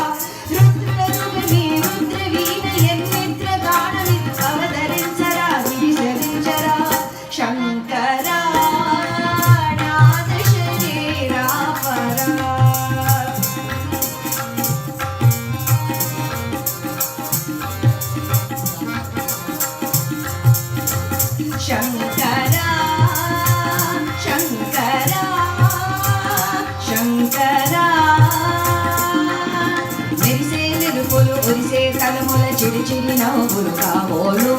[SPEAKER 2] రుద్రరుగని రుద్రవీణ ఎన్నిత్ర గానమి అవతరించరా విశరించరా శంకరా నాద శరీరాపరా శంకరా శంకరా శంకరా మెరిసే మెరుపులు ఒరిసే తలముల చిరి చిరి నవ్వులు కాబోలు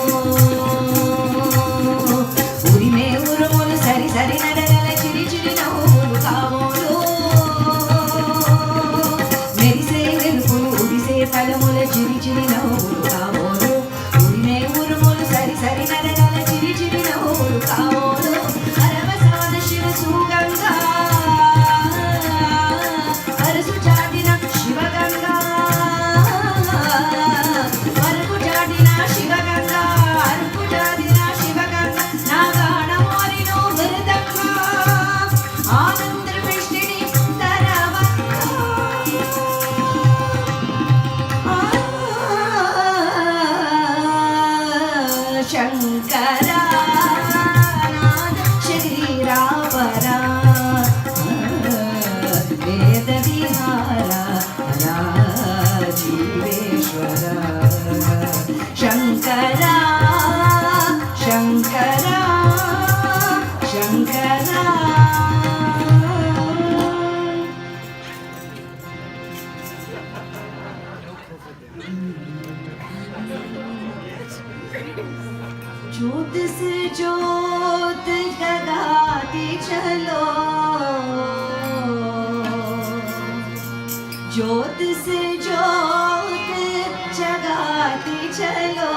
[SPEAKER 2] ఉరిమే ఉరుములు సరి సరి నడగల చిరి చిరి నవ్వులు కాబోలు మెరిసే మెరుపులు ఉరిసే తలముల చిరి చిరి నవ్వులు కాబోలు ఉరిమే ఉరుములు సరి సరి నడగల చిరి చిరి నవ్వులు కాబోలు అరవసాన శివ సుగంగా అరసు చాటిన శివగంగా అరకు చాటిన శివగంగా అరకు చాటిన శివగంగా నా గానమోరినో మృదంగా ఆనంద వృష్టిని తరవంగా శంకరా నాద శరీరాపరా వేద విహారా జీవేశ్వరా శంకరా శంకరా శంకరా ज्योत से ज्योत का ज्योत से ज्योत जगाती चलो,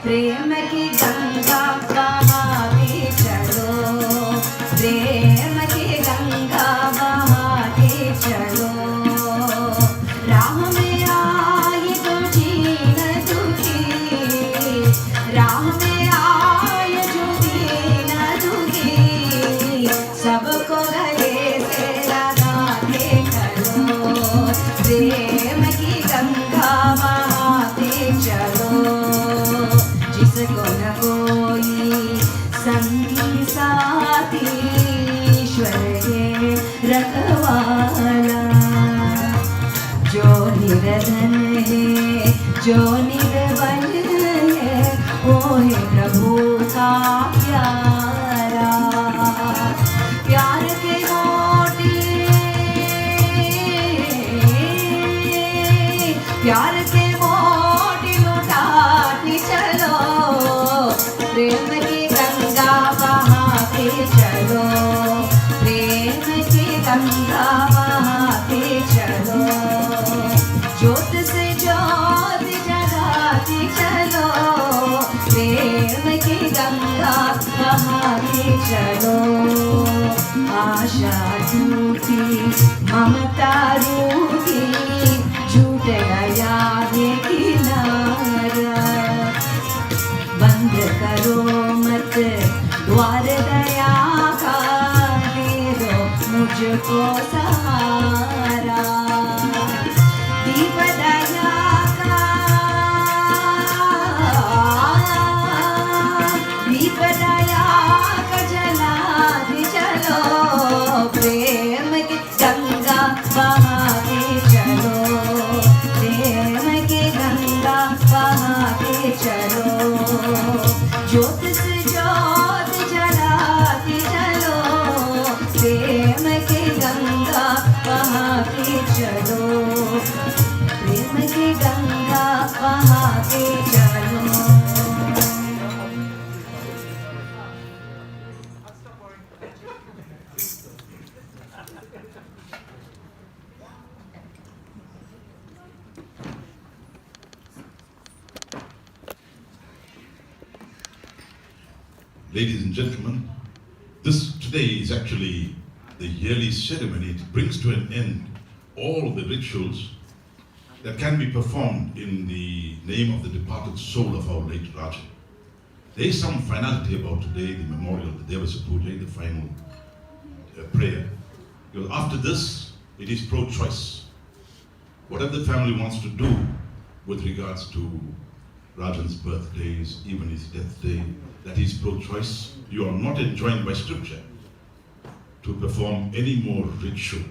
[SPEAKER 2] प्रेम की गंगा बहाती चलो, प्रेम की गंगा बहाती चलो। राह में आए तो जीन दुखी, राह में आए जो दीन दुखी, सबको गले से लगाते चलो, प्रेम की गंगा बहाते चलो। जिसको न कोई संगी साथी, ईश्वर है रखवाला, जो निर्धन है जो निर्बल है, वो है प्रभु का प्यारा। प्यार के मोती, प्यार के मोती लुटाती चलो, प्रेम की गंगा बहाते चलो, प्रेम की गंगा बहाते चलो। ज्योत से ज्योत जगाती चलो, प्रेम की गंगा बहाते चलो। आशा टूटी ममता रूठी, झूठ गया ये किनारा, बंद करो मत द्वार दया का, दे दो मुझको सहारा। दीप दया का, दीप दया का जलाते चलो, प्रेम की गंगा बहाते चलो, प्रेम की गंगा बहाते चलो। ज्योत से ज्योत जलाते चलो, प्रेम की गंगा बहाते चलो, प्रेम की गंगा बहाते चलो।
[SPEAKER 1] Ladies and gentlemen, this today is actually the yearly ceremony. It brings to an end all the rituals that can be performed in the name of the departed soul of our late Raja. There is some finality about today, the memorial, the Devasa Puja, the final prayer. Because after this, it is pro-choice. Whatever the family wants to do with regards to Rajan's birthdays, even his death day, that is pro-choice. You are not enjoined by scripture to perform any more ritual.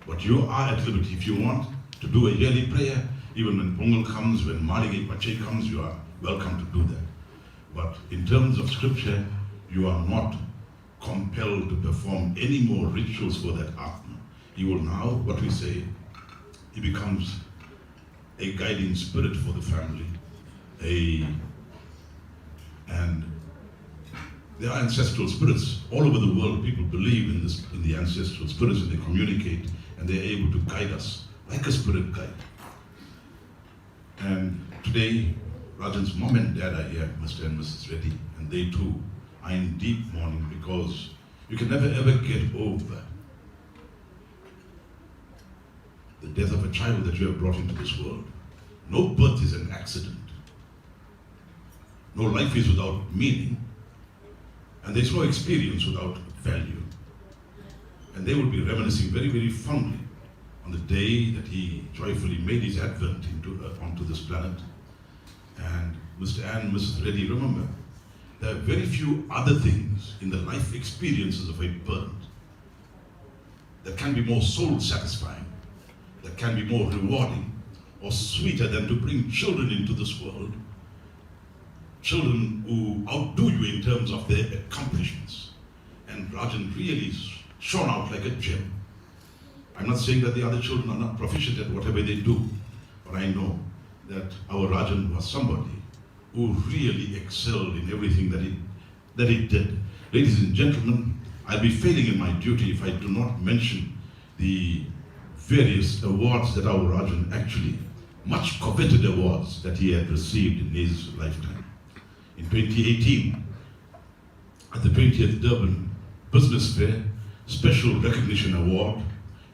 [SPEAKER 1] But you are at liberty. If you want to do a yearly prayer, even when Pongal comes, when Malige Pache comes, you are welcome to do that. But in terms of scripture, you are not compelled to perform any more rituals for that Atma. He will now, what we say, he becomes a guiding spirit for the family, and there are ancestral spirits all over the world. People believe in this, in the ancestral spirits, and they communicate, and they're able to guide us like a spirit guide. And today, Rajan's mom and dad are here, Mr. and Mrs. Reddy, and they too are in deep mourning, because you can never ever get over the death of a child that you have brought into this world. No birth is an accident. No life is without meaning, and there's no experience without value. And they will be reminiscing very, very fondly on the day that he joyfully made his advent onto this planet. And Mr. and Mrs. Reddy, remember, there are very few other things in the life experiences of a parent that can be more soul satisfying, that can be more rewarding or sweeter than to bring children into this world. Children who outdo you in terms of their accomplishments. And Rajan really shone out like a gem. I'm not saying that the other children are not proficient at whatever they do, but I know that our Rajan was somebody who really excelled in everything that he did. Ladies and gentlemen, I'll be failing in my duty if I do not mention the various awards that our Rajan actually, much coveted awards that he had received in his lifetime. In 2018, at the 20th Durban Business Fair, Special Recognition Award.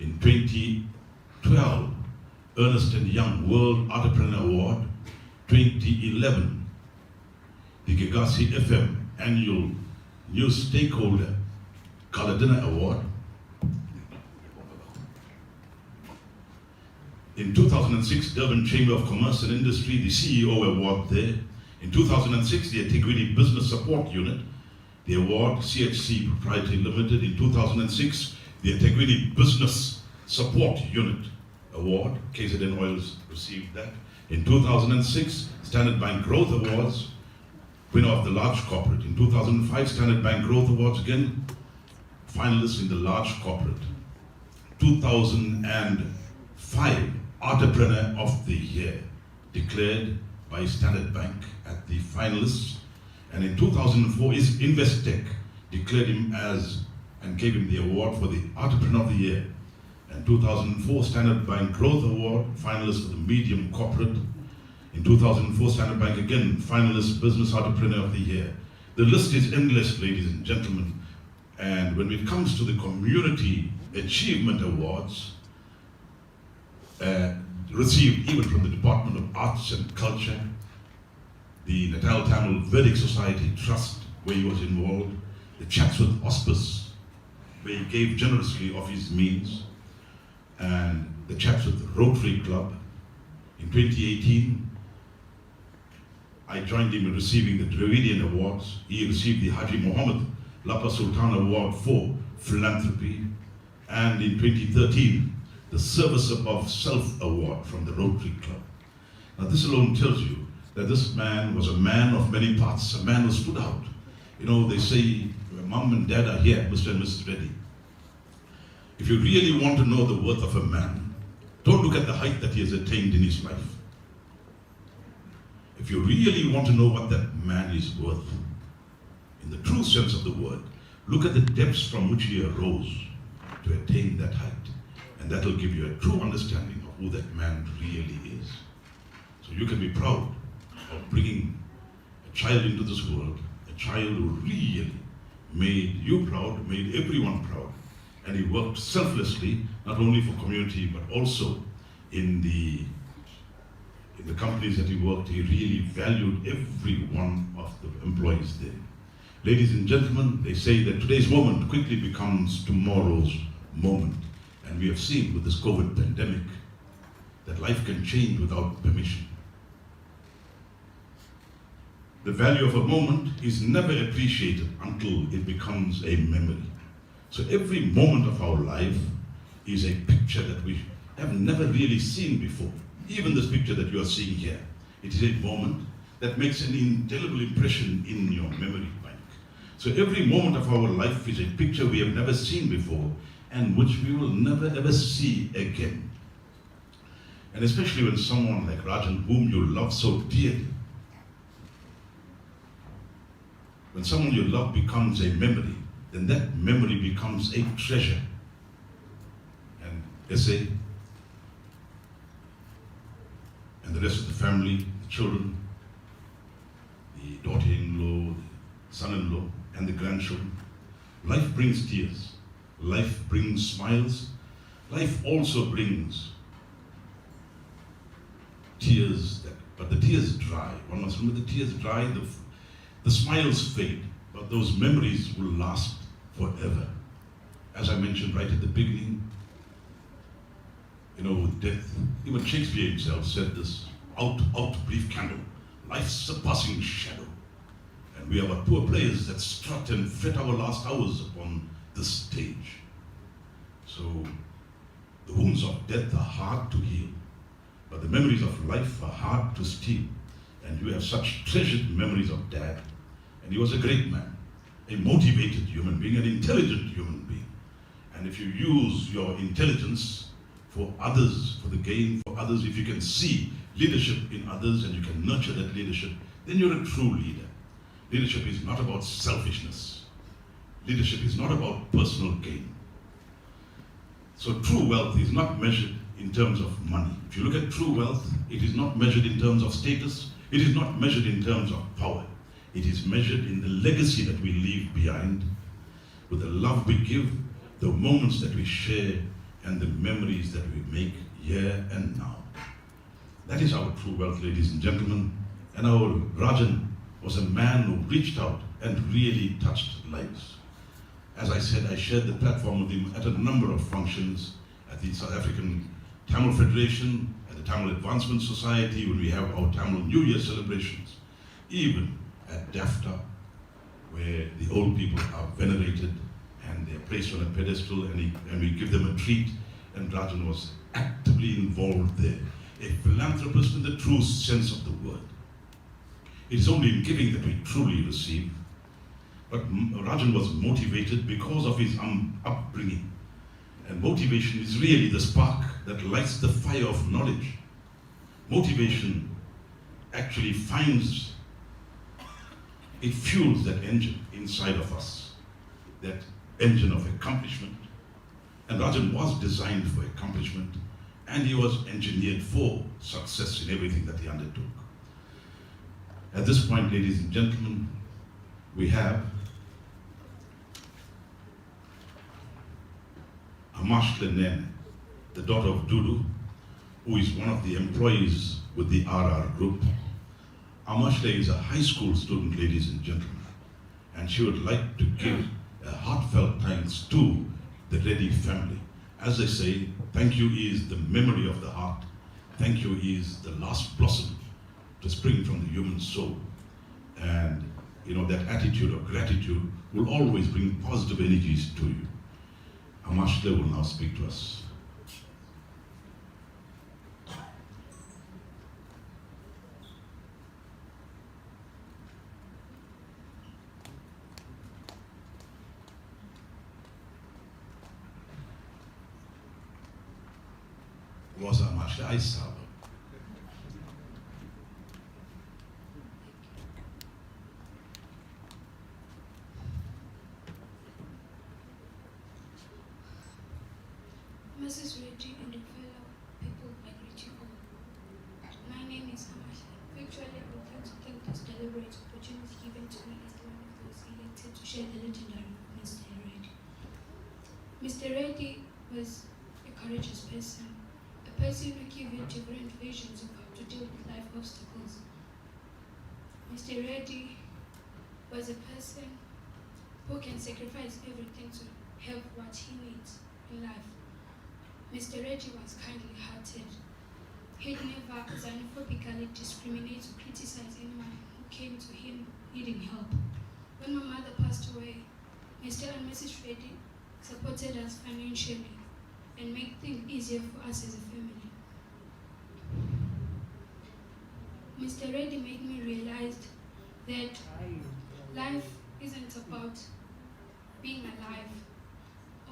[SPEAKER 1] In 2012, Ernst & Young World Entrepreneur Award. 2011, the Gagasi FM Annual New Stakeholder Gala Dinner Award. In 2006, Durban Chamber of Commerce and Industry, the CEO Award there. In 2006, the Integrity Business Support Unit, the award, CHC Proprietary Limited. In 2006, the Integrity Business Support Unit Award, KZN Oils received that. In 2006, Standard Bank Growth Awards, winner of the large corporate. In 2005, Standard Bank Growth Awards again, finalists in the large corporate. 2005, Entrepreneur of the Year, declared by Standard Bank at the finalists. And in 2004, is Investec declared him as and gave him the award for the Entrepreneur of the Year. And 2004, Standard Bank Growth Award, finalist for the medium corporate. In 2004, Standard Bank again, finalist Business Entrepreneur of the Year. The list is endless, ladies and gentlemen. And when it comes to the Community Achievement Awards, received even from the Department of Arts and Culture, the Natal Tamil Vedic Society Trust, where he was involved, the Chatsworth Hospice, where he gave generously of his means, and the Chatsworth Rotary Club. In 2018, I joined him in receiving the Dravidian Awards. He received the Haji Muhammad Lapa Sultan Award for Philanthropy, and in 2013, the Service Above Self Award from the Rotary Club. Now this alone tells you that this man was a man of many parts, a man who stood out. You know, they say, Mom and Dad are here, Mr. and Mrs. Reddy. If you really want to know the worth of a man, don't look at the height that he has attained in his life. If you really want to know what that man is worth, in the true sense of the word, look at the depths from which he arose to attain that height. And that will give you a true understanding of who that man really is. So you can be proud of bringing a child into this world, a child who really made you proud, made everyone proud. And he worked selflessly, not only for community, but also in the companies that he worked. He really valued every one of the employees there. Ladies and gentlemen, they say that today's moment quickly becomes tomorrow's moment. And we have seen with this COVID pandemic that life can change without permission. The value of a moment is never appreciated until it becomes a memory. So every moment of our life is a picture that we have never really seen before. Even this picture that you are seeing here, it is a moment that makes an indelible impression in your memory bank. So every moment of our life is a picture we have never seen before and which we will never ever see again. And especially when someone like Rajan, whom you love so dearly, when someone you love becomes a memory, then that memory becomes a treasure. And SA and the rest of the family, the children, the daughter-in-law, the son-in-law, and the grandchildren, life brings tears. Life brings smiles. Life also brings tears, but the tears dry. One must remember the tears dry, the smiles fade, but those memories will last forever. As I mentioned right at the beginning, you know, with death, even Shakespeare himself said this, out, brief candle, life's surpassing shadow. And we are but poor players that strut and fret our last hours upon this stage. So the wounds of death are hard to heal, but the memories of life are hard to steal. And you have such treasured memories of Dad. And he was a great man, a motivated human being, an intelligent human being. And if you use your intelligence for others, for the gain for others, if you can see leadership in others and you can nurture that leadership, then you're a true leader. Leadership is not about selfishness. Leadership is not about personal gain. So true wealth is not measured in terms of money. If you look at true wealth, it is not measured in terms of status. It is not measured in terms of power. It is measured in the legacy that we leave behind, with the love we give, the moments that we share, and the memories that we make here and now. That is our true wealth, ladies and gentlemen. And our Rajan was a man who reached out and really touched lives. As I said, I shared the platform with him at a number of functions at the South African Tamil Federation, at the Tamil Advancement Society, when we have our Tamil New Year celebrations, even at DAFTA, where the old people are venerated and they're placed on a pedestal, and we give them a treat, and Rajan was actively involved there. A philanthropist in the true sense of the word. It is only in giving that we truly receive. But Rajan was motivated because of his upbringing. And motivation is really the spark that lights the fire of knowledge. Motivation actually it fuels that engine inside of us, that engine of accomplishment. And Rajan was designed for accomplishment, and he was engineered for success in everything that he undertook. At this point, ladies and gentlemen, we have Amashle Nene, the daughter of Dudu, who is one of the employees with the RR Group. Amashle is a high school student, ladies and gentlemen, and she would like to give a heartfelt thanks to the Reddy family. As they say, thank you is the memory of the heart. Thank you is the last blossom to spring from the human soul. And that attitude of gratitude will always bring positive energies to you. Amashle will now speak to us. Was Amashle Aisaba.
[SPEAKER 6] Mrs. Reddy and the fellow people, I greet you all. My name is Amashle. Virtually, I would like to thank this deliberate opportunity given to me as one of those elected to share the legendary Mr. Reddy. Mr. Reddy was a courageous person, a person who gave you different visions of how to deal with life obstacles. Mr. Reddy was a person who can sacrifice everything to have what he needs in life. Mr. Reddy was kindly-hearted. He'd never xenophobically discriminate or criticize anyone who came to him needing help. When my mother passed away, Mr. and Mrs. Reddy supported us financially and made things easier for us as a family. Mr. Reddy made me realize that life isn't about being alive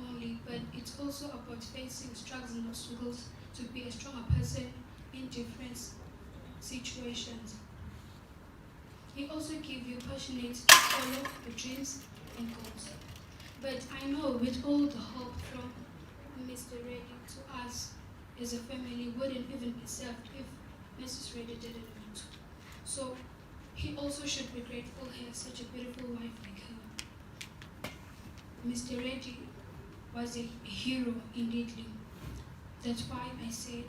[SPEAKER 6] only, but it's also about facing struggles and obstacles to be a stronger person in different situations. He also gave you passionate to follow your dreams and goals. But I know with all the help from Mr. Reddy to us as a family wouldn't even be served if Mrs. Reddy didn't want to. So he also should be grateful he has such a beautiful wife like her. Mr. Reddy was a hero indeedly. That's why I said,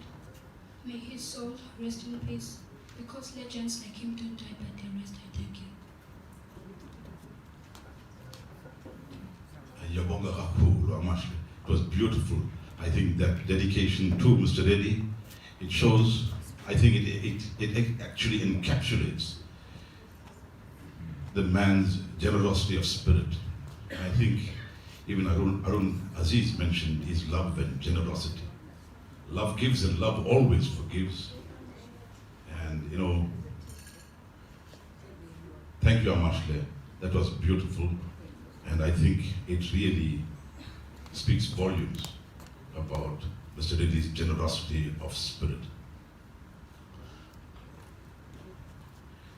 [SPEAKER 6] may his soul rest in peace, because legends like him don't die but they rest. I thank you.
[SPEAKER 1] It was beautiful. I think that dedication to Mr. Reddy, it shows, I think it actually encapsulates the man's generosity of spirit. I think even Arun Aziz mentioned his love and generosity. Love gives and love always forgives. And thank you, Amashle. That was beautiful. And I think it really speaks volumes about Mr. Reddy's generosity of spirit.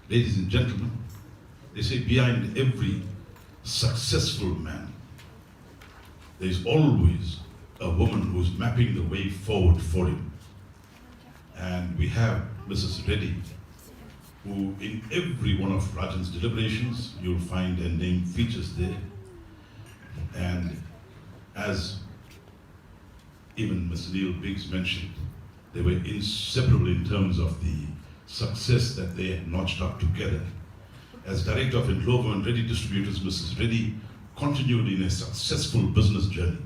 [SPEAKER 1] Ladies and gentlemen, they say behind every successful man, there is always a woman who's mapping the way forward for him. And we have Mrs. Reddy, who in every one of Rajan's deliberations, you'll find her name features there. And as even Mr. Neil Biggs mentioned, they were inseparable in terms of the success that they had notched up together. As director of Enclover and Reddy Distributors, Mrs. Reddy continued in a successful business journey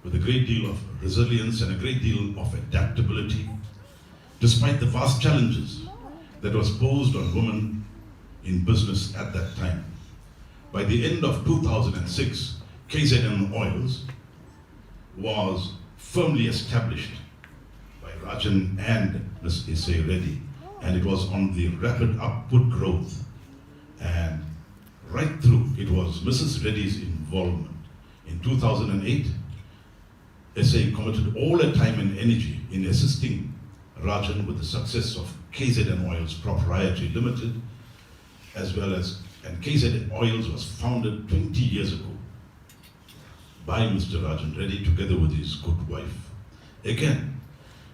[SPEAKER 1] with a great deal of resilience and a great deal of adaptability, despite the vast challenges that was posed on women in business at that time. By the end of 2006, KZN Oils was firmly established by Rajan and Ms. S.A. Reddy, and it was on the rapid upward growth. And right through, it was Mrs. Reddy's involvement. In 2008, S.A. committed all her time and energy in assisting Rajan with the success of KZN Oils Proprietary Limited, as well as, and KZN Oils was founded 20 years ago by Mr. Rajan Reddy together with his good wife. Again,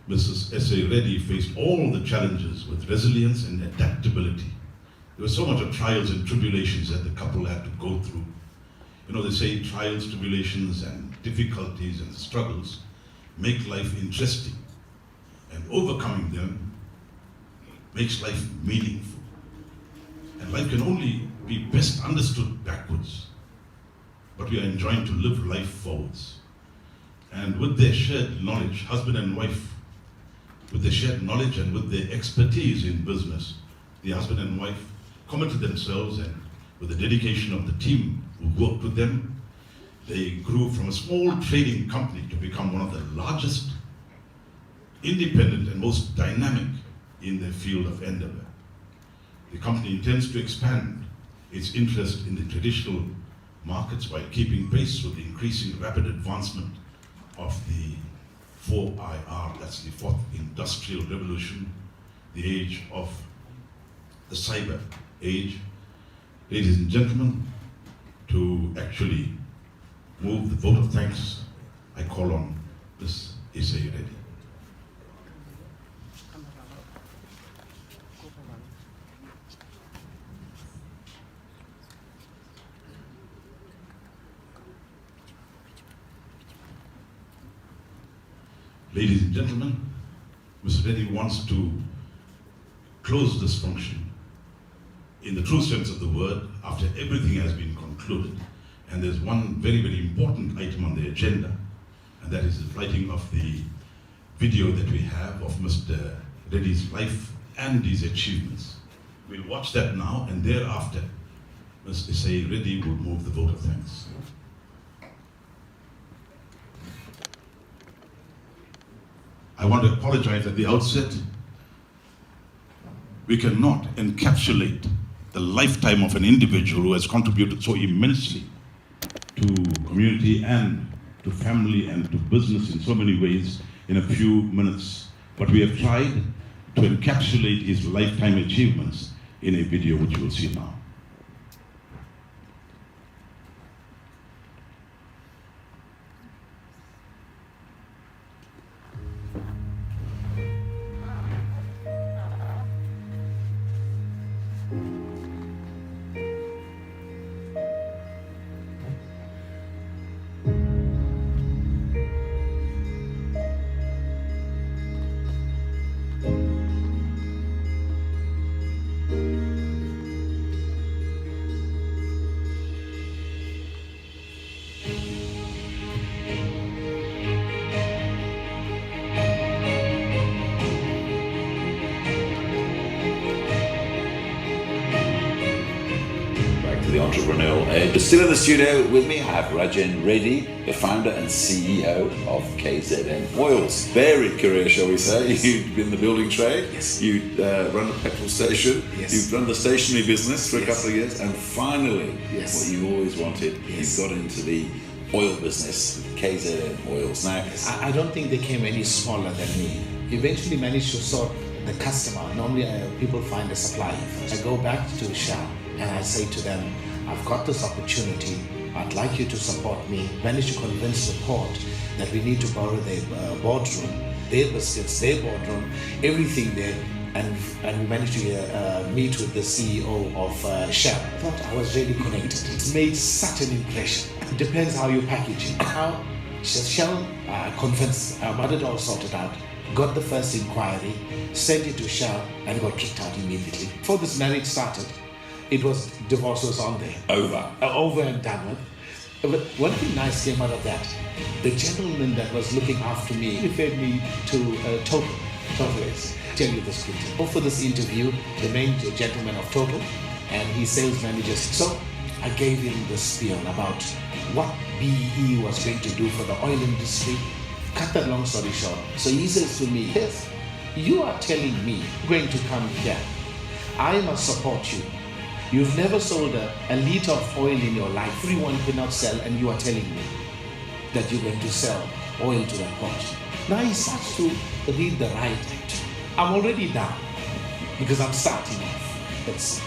[SPEAKER 1] Mrs. S.A. Reddy faced all the challenges with resilience and adaptability. There was so much of trials and tribulations that the couple had to go through. You know, they say trials, tribulations, and difficulties and struggles make life interesting, and overcoming them makes life meaningful. And life can only be best understood backwards, but we are enjoined to live life forwards. And with their shared knowledge, husband and wife, with their shared knowledge and with their expertise in business, the husband and wife committed themselves, and with the dedication of the team who worked with them, they grew from a small trading company to become one of the largest, independent and most dynamic in their field of endeavor. The company intends to expand its interest in the traditional markets while keeping pace with the increasing rapid advancement of the 4IR, that's the fourth industrial revolution, the age of the cyber age. Ladies and gentlemen, to actually move the vote of thanks, I call on Ms. S.A. Reddy. Ladies and gentlemen, Ms. Reddy wants to close this function in the true sense of the word after everything has been concluded. And there's one very, very important item on the agenda, and that is the writing of the video that we have of Mr. Reddy's life and his achievements. We'll watch that now, and thereafter, Ms. S.A. Reddy will move the vote of thanks. I want to apologize at the outset. We cannot encapsulate the lifetime of an individual who has contributed so immensely to community and to family and to business in so many ways in a few minutes. But we have tried to encapsulate his lifetime achievements in a video which you will see now.
[SPEAKER 7] The entrepreneurial edge. Still in the studio with me, I have Rajendran Reddy, the founder and CEO of KZN Oils. Varied career, shall we say. Yes. You've been in the building trade.
[SPEAKER 8] Yes.
[SPEAKER 7] You run a petrol station.
[SPEAKER 8] Yes.
[SPEAKER 7] You've run the stationery business for a
[SPEAKER 8] Yes.
[SPEAKER 7] couple of years, and finally,
[SPEAKER 8] Yes.
[SPEAKER 7] what you always wanted,
[SPEAKER 8] Yes.
[SPEAKER 7] you got into the oil business, KZN Oils. Now,
[SPEAKER 8] I don't think they came any smaller than me. Eventually managed to sort the customer. Normally people find a supplier first. I go back to Shell and I say to them, I've got this opportunity I'd like you to support me. Managed to convince the port that we need to borrow their boardroom, their biscuits, their boardroom, everything there. And we managed to meet with the CEO of Shell. I thought I was really connected. It made such an impression. It depends how you package it. How Shell convinced, got it all sorted out, got the first inquiry, sent it to Shell, and got kicked out immediately. Before this marriage started, it was divorce was on there. Over and done with. But one thing nice came out of that. The gentleman that was looking after me referred me to Total Ace. Tell you this quickly. For this interview, the main gentleman of Total and his sales managers. So I gave him the spiel about what BE was going to do for the oil industry. Cut that long story short. So he says to me, yes, you are telling me going to come here. I must support you. You've never sold a liter of oil in your life. Everyone cannot sell, and you are telling me that you're going to sell oil to that port. Now he starts to read the right. I'm already down because I'm starting off.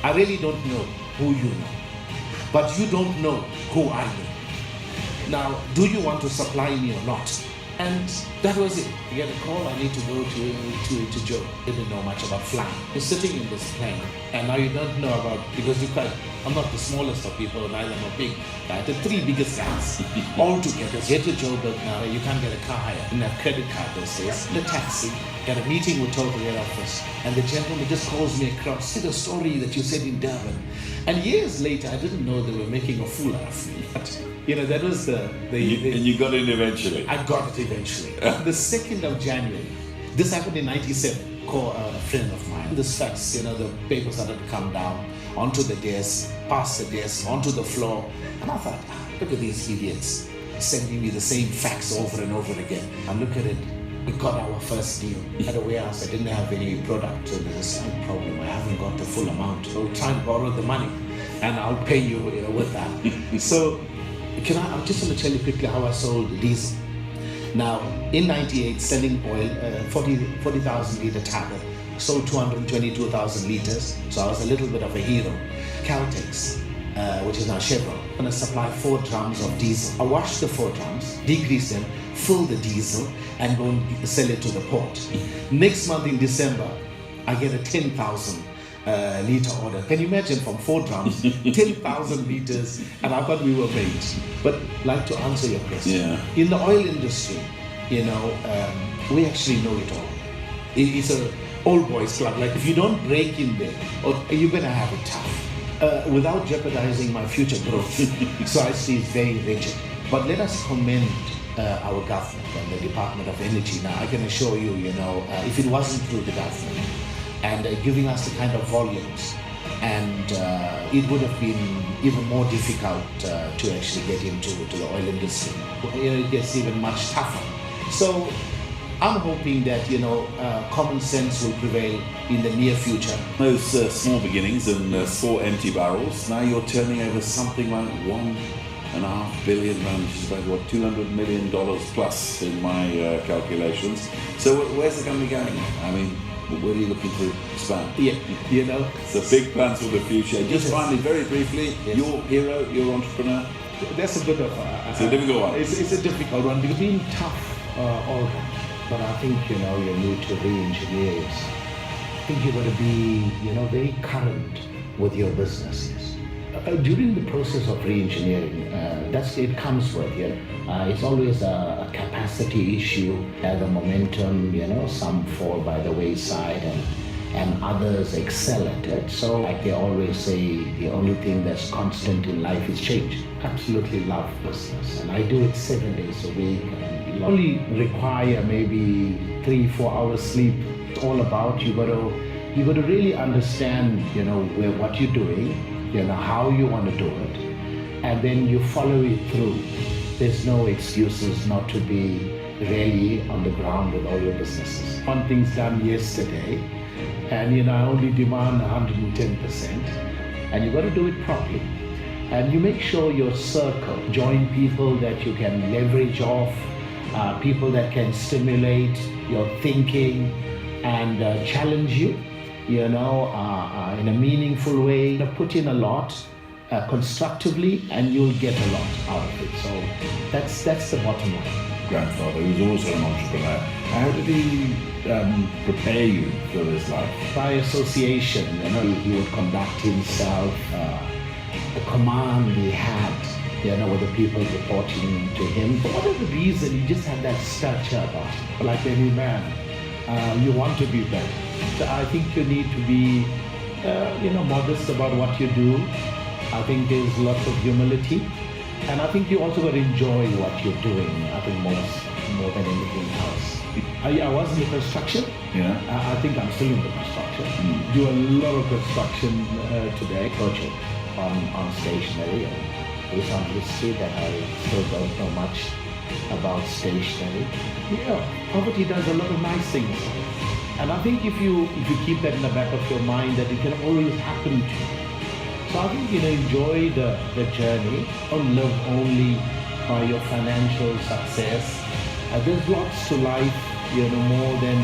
[SPEAKER 8] I really don't know who you know, but you don't know who I know. Now, do you want to supply me or not? And that was it. I get a call, I need to go to Joe. Didn't know much about flying. You're sitting in this plane, and now you don't know about, because I'm not the smallest of people, neither am I big. Right? The three biggest guys, all together. Get to Joburg now, you can't get a car hire. Didn't have credit card those days. The taxi, got a meeting with Total Air Office, and the gentleman just calls me across, said a story that you said in Durban. And years later, I didn't know they were making a fool out of me. But, that was
[SPEAKER 7] and you got in eventually.
[SPEAKER 8] I got it eventually. The 2nd of January, this happened in 97, called a friend of mine. This fax, the paper started to come down onto the desk, past the desk, onto the floor. And I thought, look at these idiots sending me the same fax over and over again. I look at it, we got our first deal. At a warehouse, I didn't have any product, so there's a slight problem. I haven't got the full amount. So we'll try and borrow the money, and I'll pay you with that. So, I'm just going to tell you quickly how I sold diesel. Now, in 98, selling oil, 40,000 litre target, sold 222,000 litres, so I was a little bit of a hero. Caltex, which is now Chevron, I'm going to supply 4 drums of diesel. I wash the 4 drums, decrease them, fill the diesel, and go and sell it to the port. Next month in December, I get a 10,000 litre order. Can you imagine, from 4 drums, 10,000 litres, and I thought we were paid. But like to answer your question, in the oil industry, we actually know it all. It's a old boys club. Like, if you don't break in there, you're gonna have it tough without jeopardizing my future growth. So I see it's very rigid. But let us commend our government and the Department of Energy. Now, I can assure you, if it wasn't through the government and giving us the kind of volumes, and it would have been even more difficult to actually get into the oil industry. It gets even much tougher. So I'm hoping that common sense will prevail in the near future.
[SPEAKER 7] Those small beginnings and 4 empty barrels, now you're turning over something like $1.5 billion, which is about $200 million plus in my calculations. So where's the company going? I mean, where are you looking to expand? So big plans for the future. Just finally, very briefly, your hero, your entrepreneur.
[SPEAKER 8] That's a bit of
[SPEAKER 7] it's a difficult one.
[SPEAKER 8] It's a difficult one. It's been tough all right, but I think you need to re-engineer it. I think you've got to be very current with your businesses. During the process of re-engineering, it comes with it's always a capacity issue, the momentum. Some fall by the wayside, and others excel at it. So, like they always say, the only thing that's constant in life is change. Absolutely love business, and I do it 7 days a week. And only require maybe 3-4 hours sleep. It's all about you got to really understand what you're doing. How you want to do it, and then you follow it through. There's no excuses not to be really on the ground with all your businesses. One thing's done yesterday, and I only demand 110%, and you got to do it properly. And you make sure your circle, join people that you can leverage off, people that can stimulate your thinking and challenge you. In a meaningful way. Put in a lot, constructively, and you'll get a lot out of it. So that's the bottom line.
[SPEAKER 7] Grandfather, who was also an entrepreneur. How did he prepare you for this life?
[SPEAKER 8] By association, he would conduct himself. The command he had, with the people reporting to him. For whatever reason, he just had that stature about him. Like any man, you want to be better. So I think you need to be, modest about what you do. I think there's lots of humility. And I think you also got to enjoy what you're doing, I think more than anything else. I was in the construction.
[SPEAKER 7] Yeah.
[SPEAKER 8] I think I'm still in the construction. Do a lot of construction today, coaching on stationery. It's on history that I still don't know much about stationery. Yeah, poverty does a lot of nice things. And I think if you keep that in the back of your mind, that it can always happen to you. So I think, enjoy the journey. Don't live only by your financial success. There's lots to life, more than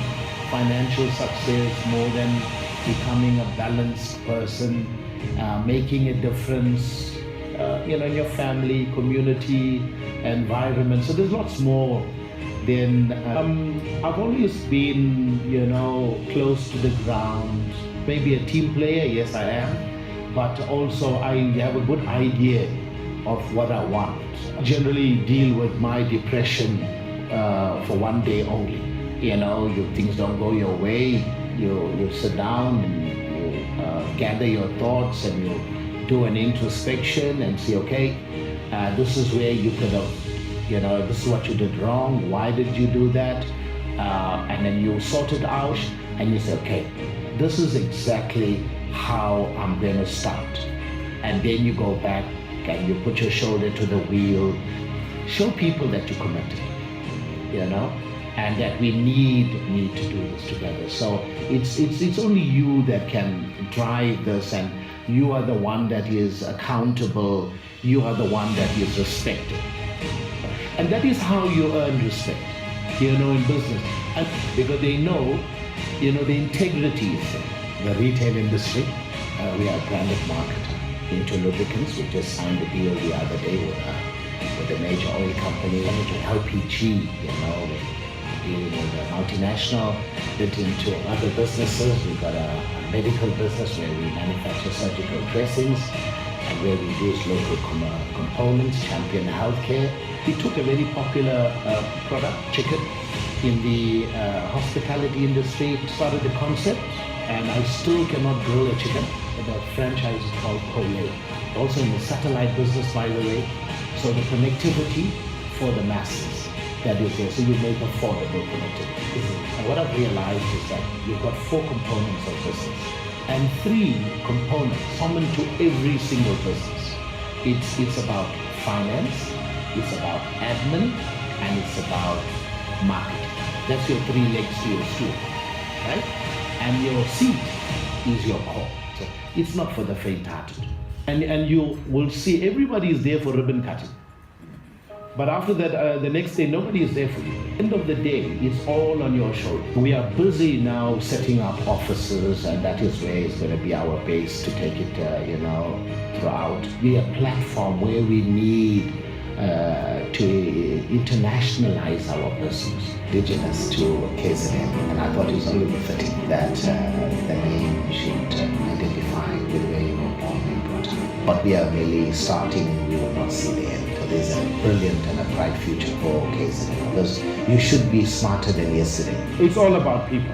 [SPEAKER 8] financial success, more than becoming a balanced person, making a difference, in your family, community, environment. So there's lots more. Then I've always been, close to the ground. Maybe a team player, yes I am. But also I have a good idea of what I want. I generally deal with my depression for one day only. Things don't go your way, you sit down and you gather your thoughts and you do an introspection and see, okay, this is where you could have, this is what you did wrong, why did you do that? And then you sort it out and you say, okay, this is exactly how I'm going to start. And then you go back and you put your shoulder to the wheel, show people that you're committed, and that we need to do this together. So it's only you that can drive this, and you are the one that is accountable, you are the one that is respected. And that is how you earn respect, in business. And because they know, the integrity is there. The retail industry, we are a branded marketer into lubricants. We just signed a deal the other day with a major oil company, LPG, dealing with a multinational, bit into other businesses. We've got a medical business where we manufacture surgical dressings and where we use local components, Champion Healthcare. We took a very popular product, chicken, in the hospitality industry, started the concept. And I still cannot grill a chicken. The franchise is called Coley. Also in the satellite business, by the way. So the connectivity for the masses, that is there. So you make affordable connectivity. And what I've realized is that you've got 4 components of business. And 3 components common to every single business. It's about finance, it's about admin, and it's about marketing. That's your 3 legs to your stool, right? And your seat is your core. So it's not for the faint-hearted. And you will see everybody is there for ribbon cutting. But after that, the next day, nobody is there for you. End of the day, it's all on your shoulder. We are busy now setting up offices, and that is where it's going to be our base to take it, throughout. We are a platform where we need to internationalize our business, indigenous to KZN. And I thought it was only befitting that the name should identify with where you were born and brought up. But we are merely starting, and we will not see the end. So there's a brilliant and a bright future for KZN, because you should be smarter than yesterday.
[SPEAKER 9] It's all about people.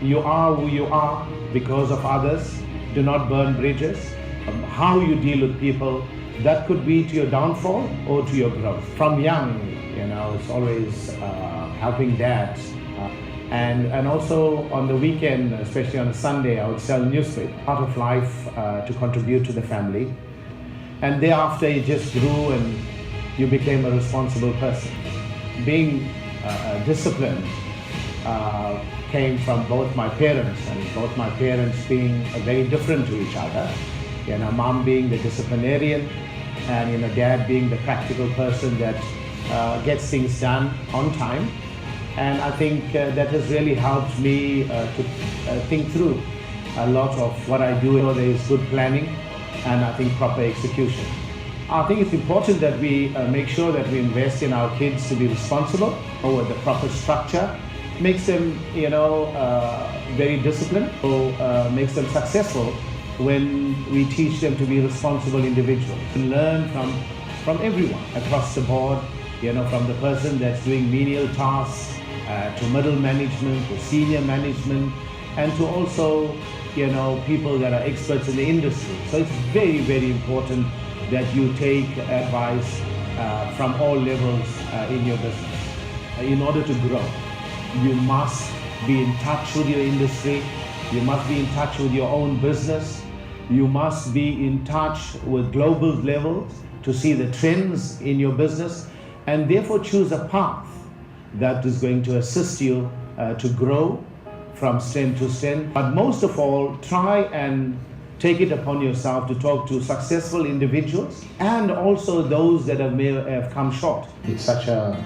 [SPEAKER 9] You are who you are because of others. Do not burn bridges. How you deal with people, that could be to your downfall or to your growth. From young, it's always helping dad. And also on the weekend, especially on a Sunday, I would sell newspaper. Part of life to contribute to the family. And thereafter, it just grew and you became a responsible person. Being disciplined came from both my parents, and both my parents being very different to each other. Mom being the disciplinarian, and dad being the practical person that gets things done on time. And I think that has really helped me to think through a lot of what I do. There is good planning, and I think proper execution. I think it's important that we make sure that we invest in our kids to be responsible with the proper structure, makes them, very disciplined, so makes them successful when we teach them to be responsible individuals. Learn from everyone across the board, from the person that's doing menial tasks to middle management, to senior management, and to also, people that are experts in the industry. So it's very, very important that you take advice from all levels in your business. In order to grow, you must be in touch with your industry, you must be in touch with your own business, you must be in touch with global levels to see the trends in your business, and therefore choose a path that is going to assist you to grow from strength to strength. But most of all, try and take it upon yourself to talk to successful individuals and also those that may have come short.
[SPEAKER 8] It's such a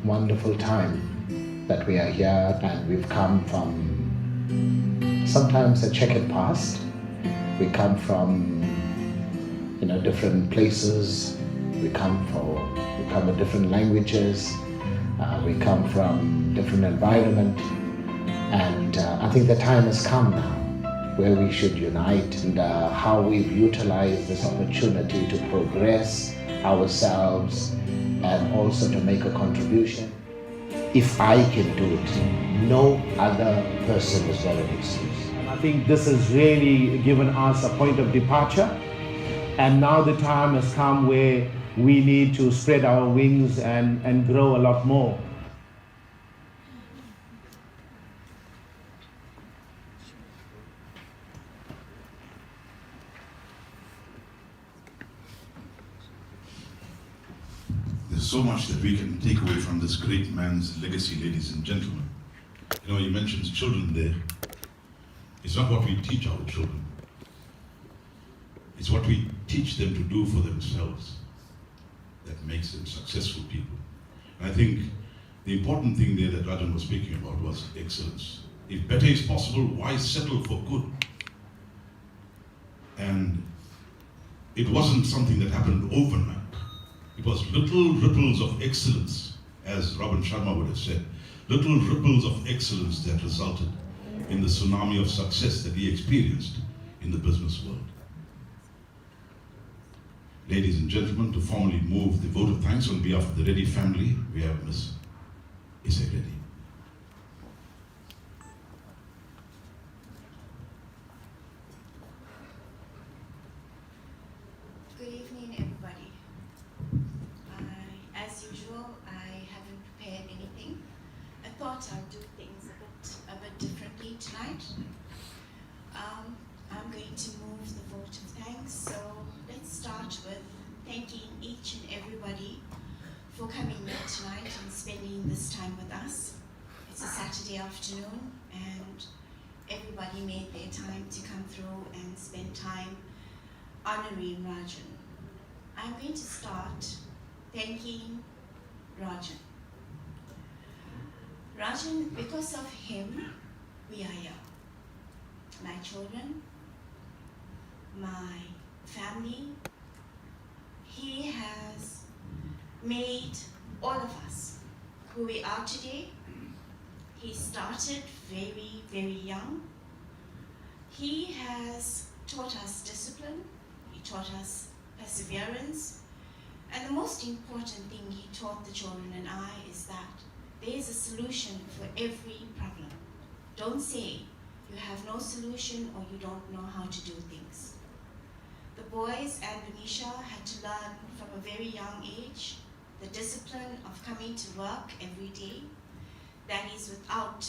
[SPEAKER 8] wonderful time that we are here, and we've come from sometimes a checkered past. We come from different places. We come with different languages. We come from different environment, and I think the time has come now where we should unite, and how we've utilized this opportunity to progress ourselves and also to make a contribution. If I can do it, no other person is got an excuse.
[SPEAKER 9] I think this has really given us a point of departure, and now the time has come where we need to spread our wings and grow a lot more.
[SPEAKER 1] There's so much that we can take away from this great man's legacy, ladies and gentlemen. You mentioned children there. It's not what we teach our children. It's what we teach them to do for themselves that makes them successful people. And I think the important thing there that Rajan was speaking about was excellence. If better is possible, why settle for good? And it wasn't something that happened overnight. It was little ripples of excellence, as Robin Sharma would have said, little ripples of excellence that resulted in the tsunami of success that he experienced in the business world. Ladies and gentlemen, to formally move the vote of thanks on behalf of the Reddy family, we have Ms. Reddy.
[SPEAKER 10] Good evening, everybody. As usual, I haven't prepared anything. I thought I'd do things a bit differently tonight. I'm going to move the vote of thanks. So let's start with thanking each and everybody for coming here tonight and spending this time with us. It's a Saturday afternoon, and everybody made their time to come through and spend time honoring Rajan. I'm going to start thanking Rajan. Rajan, because of him, we are here. My children, my family, he has made all of us who we are today. He started very, very young. He has taught us discipline, he taught us perseverance, and the most important thing he taught the children and I is that there is a solution for every problem. Don't say you have no solution or you don't know how to do things. The boys and Venetia had to learn from a very young age the discipline of coming to work every day. That is without,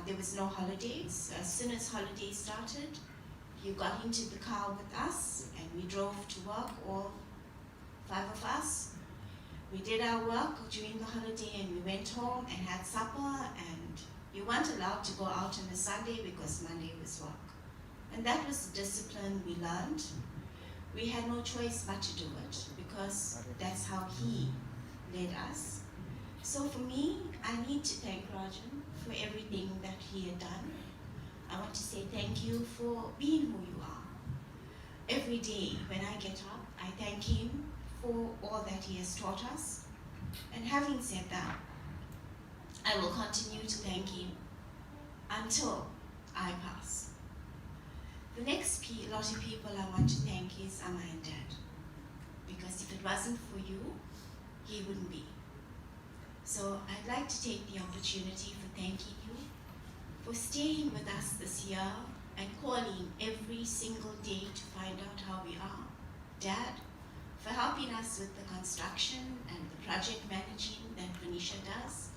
[SPEAKER 10] there was no holidays. As soon as holidays started, you got into the car with us and we drove to work, all 5 of us. We did our work during the holiday and we went home and had supper, and you weren't allowed to go out on a Sunday because Monday was work. And that was the discipline we learned. We had no choice but to do it because that's how he led us. So for me, I need to thank Rajan for everything that he had done. I want to say thank you for being who you are. every day when I get up, I thank him for all that he has taught us. And having said that, I will continue to thank him until I pass. The next lot of people I want to thank is Amma and Dad. Because if it wasn't for you, he wouldn't be. So I'd like to take the opportunity for thanking you for staying with us this year and calling every single day to find out how we are. Dad, for helping us with the construction and the project managing that Venetia does.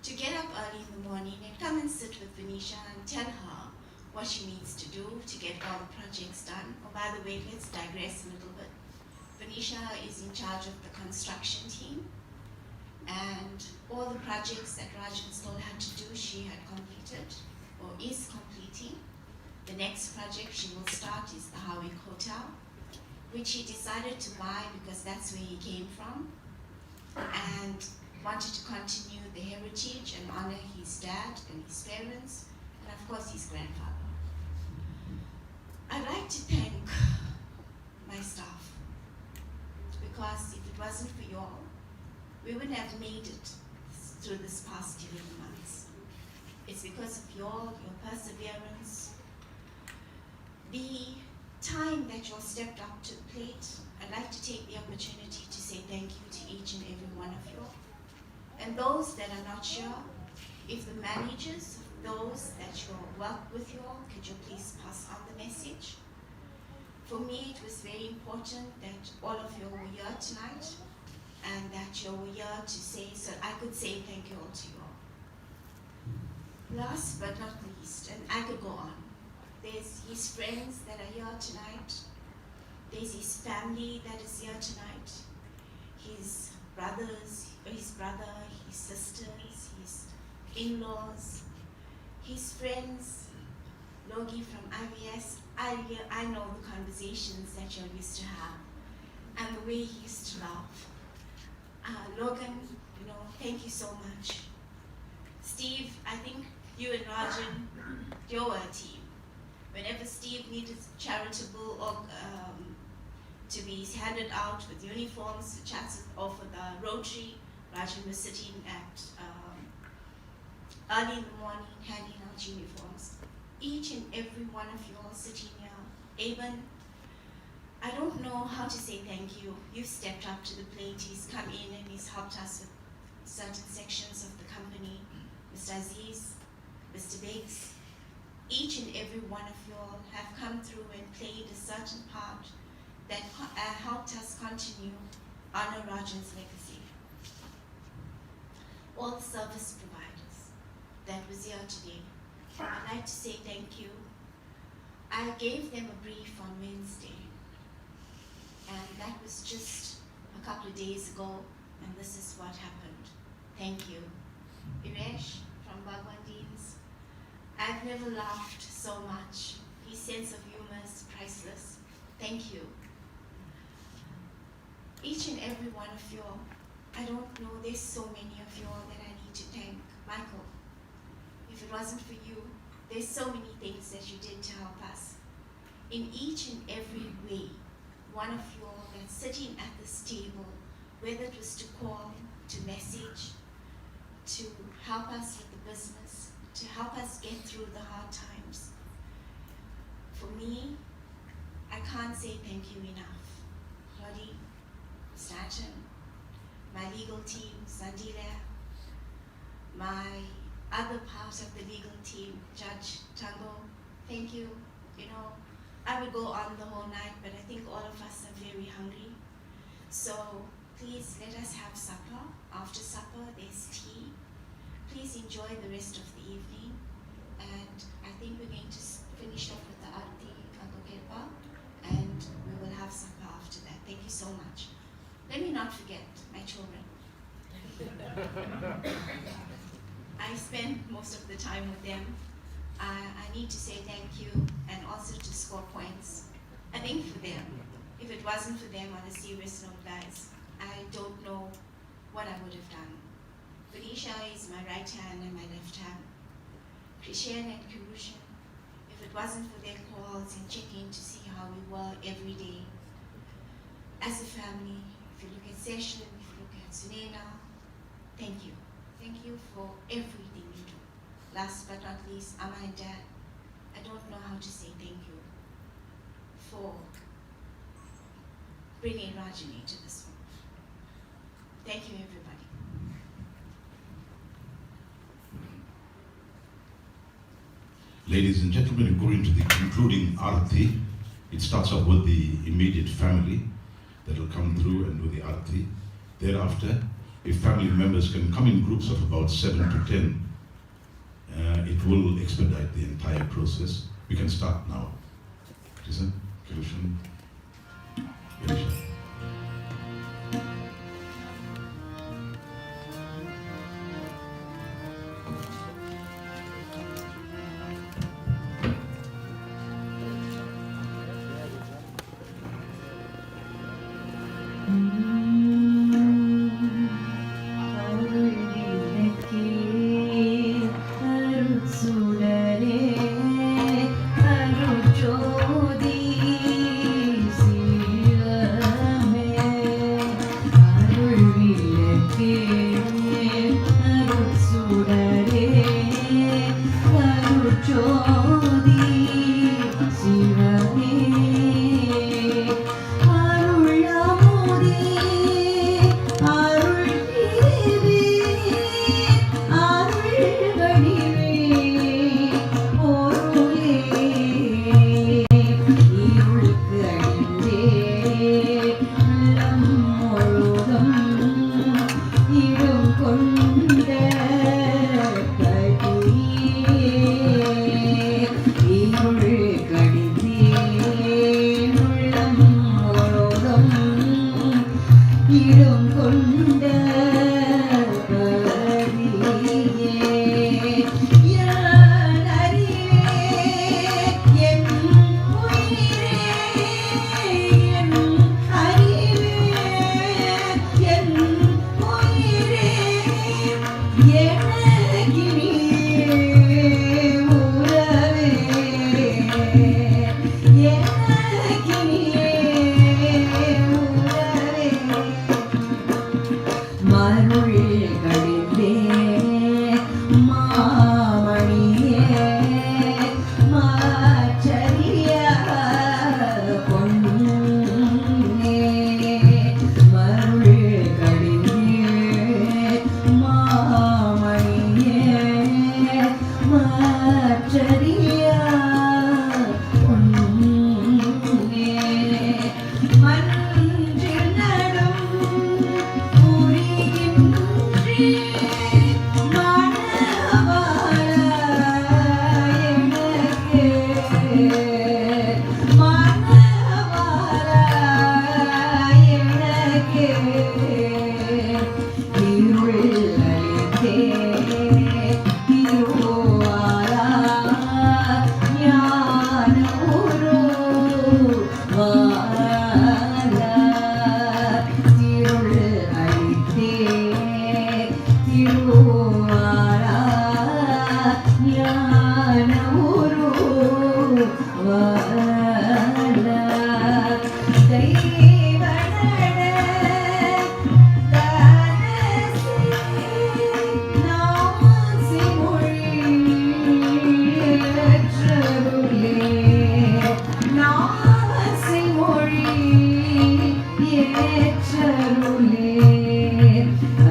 [SPEAKER 10] To get up early in the morning and come and sit with Venetia and tell her what she needs to do to get all the projects done. Oh, by the way, let's digress a little bit. Venetia is in charge of the construction team, and all the projects that Rajan still had to do, she had completed or is completing. The next project she will start is the Howick Hotel, which he decided to buy because that's where he came from, and wanted to continue the heritage and honor his dad and his parents, and of course his grandfather. I'd like to thank my staff, because if it wasn't for you all, we wouldn't have made it through this past 11 months. It's because of you all, your perseverance, the time that you all stepped up to the plate. I'd like to take the opportunity to say thank you to each and every one of you. And those that are not sure, if the managers of those that you work with you all, could you please pass on the message? For me, it was very important that all of you were here tonight, and that you were here to say, so I could say thank you all to you all. Last but not least, and I could go on, there's his friends that are here tonight, there's his family that is here tonight, his brothers, his brother, his sisters, his in-laws, his friends, Logie from IVS. I know the conversations that you used to have and the way he used to laugh. Logan, thank you so much. Steve, I think you and Rajan, you were a team. Whenever Steve needed charitable or to be handed out with uniforms, the chats or for the Rotary, Rajan was sitting at early in the morning handing out uniforms. Each and every one of you all sitting here. Aben, I don't know how to say thank you. You've stepped up to the plate. He's come in and he's helped us with certain sections of the company. Mr. Aziz, Mr. Biggs, each and every one of you all have come through and played a certain part that helped us continue honor Rajan's legacy. All the service providers that was here today, I'd like to say thank you. I gave them a brief on Wednesday, and that was just a couple of days ago, and this is what happened. Thank you. Iresh from Bhagwandins, I've never laughed so much. His sense of humor is priceless. Thank you. Each and every one of you all, I don't know, there's so many of you all that I need to thank. Michael, if it wasn't for you, there's so many things that you did to help us. In each and every way, one of you all that's sitting at this table, whether it was to call, to message, to help us with the business, to help us get through the hard times. For me, I can't say thank you enough. Reddy, Stanton, my legal team, Sandila, my other part of the legal team, Judge Tango, thank you. I would go on the whole night, but I think all of us are very hungry. So please let us have supper. After supper, there's tea. Please enjoy the rest of the evening. And I think we're going to finish off with the Arti Kakokepa, and we will have supper after that. Thank you so much. Let me not forget my children. I spend most of the time with them. I need to say thank you and also to score points. I think for them, if it wasn't for them, on a serious note, guys, I don't know what I would have done. Venetia is my right hand and my left hand. Krishan and Kirushan, if if it wasn't for their calls and checking to see how we were every day as a family. If you look at Session, if you look at Sunena, thank you. Thank you for everything you do. Last but not least, Amma and Dad, I don't know how to say thank you for bringing Rajini to this one. Thank you, everybody.
[SPEAKER 1] Ladies and gentlemen, going to the concluding Arati. It starts off with the immediate family that will come through and do the Arati. Thereafter, if family members can come in groups of about 7 to 10, it will expedite the entire process. We can start now. Listen, Kirushan, Kirisha.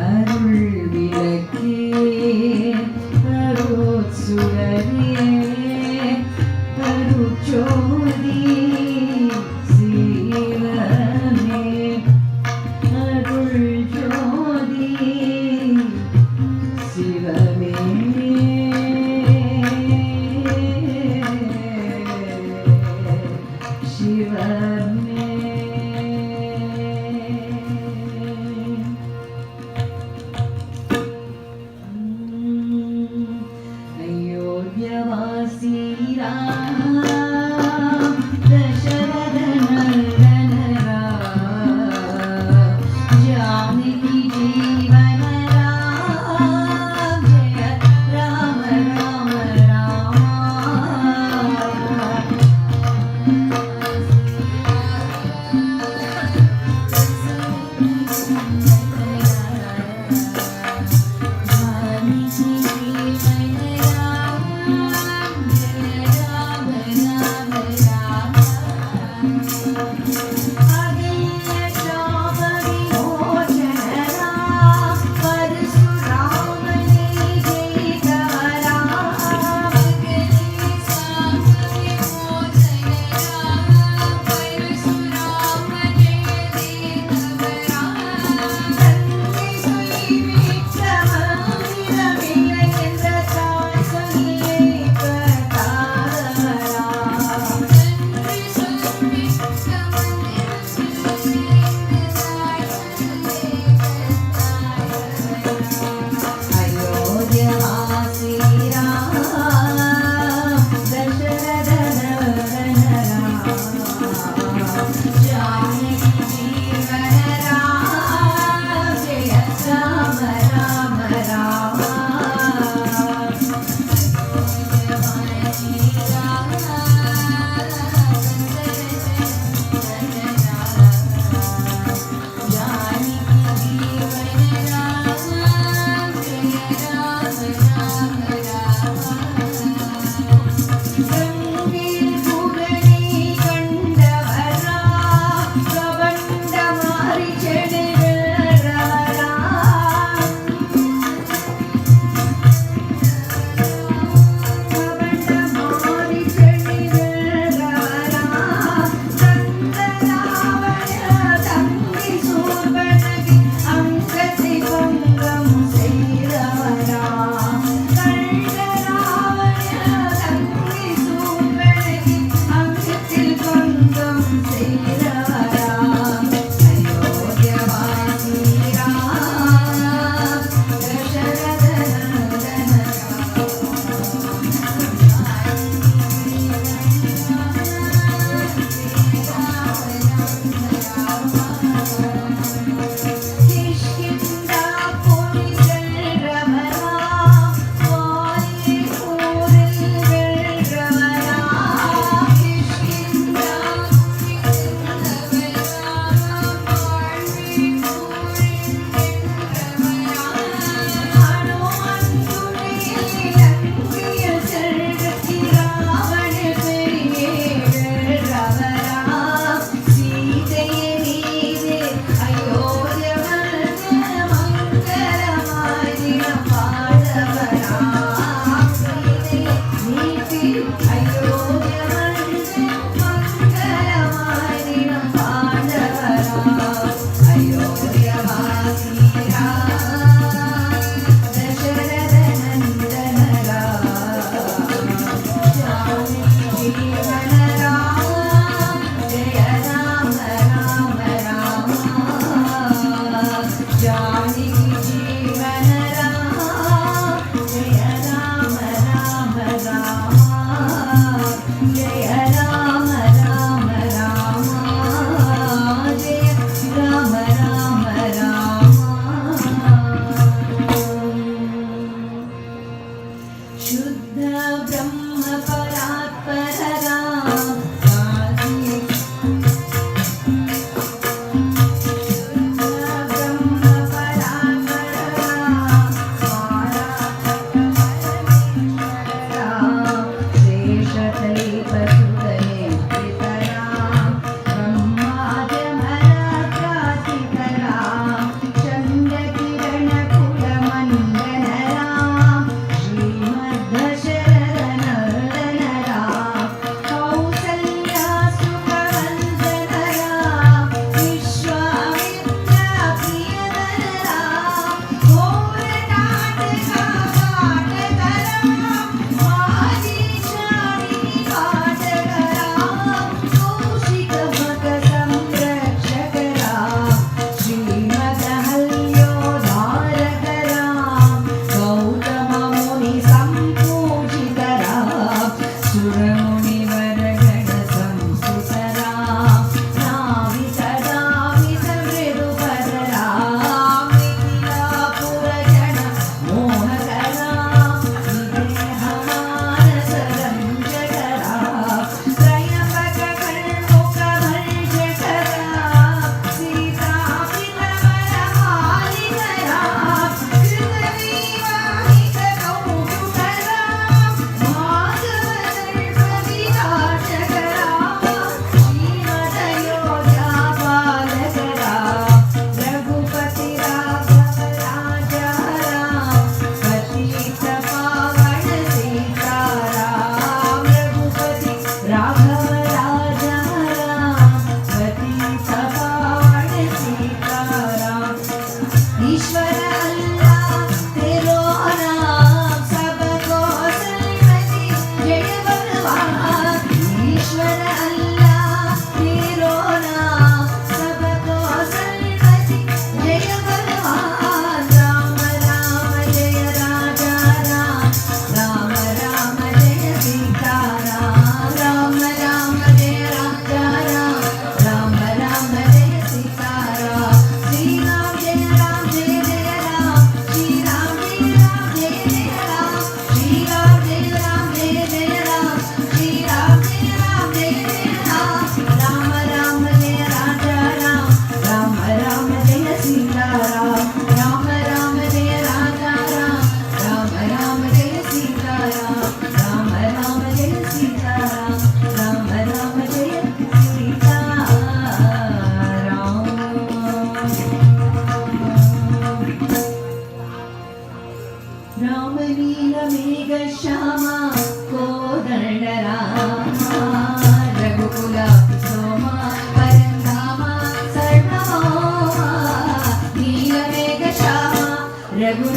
[SPEAKER 2] அருள் விளக்கே शुद्ध ब्रह्म परात्पररा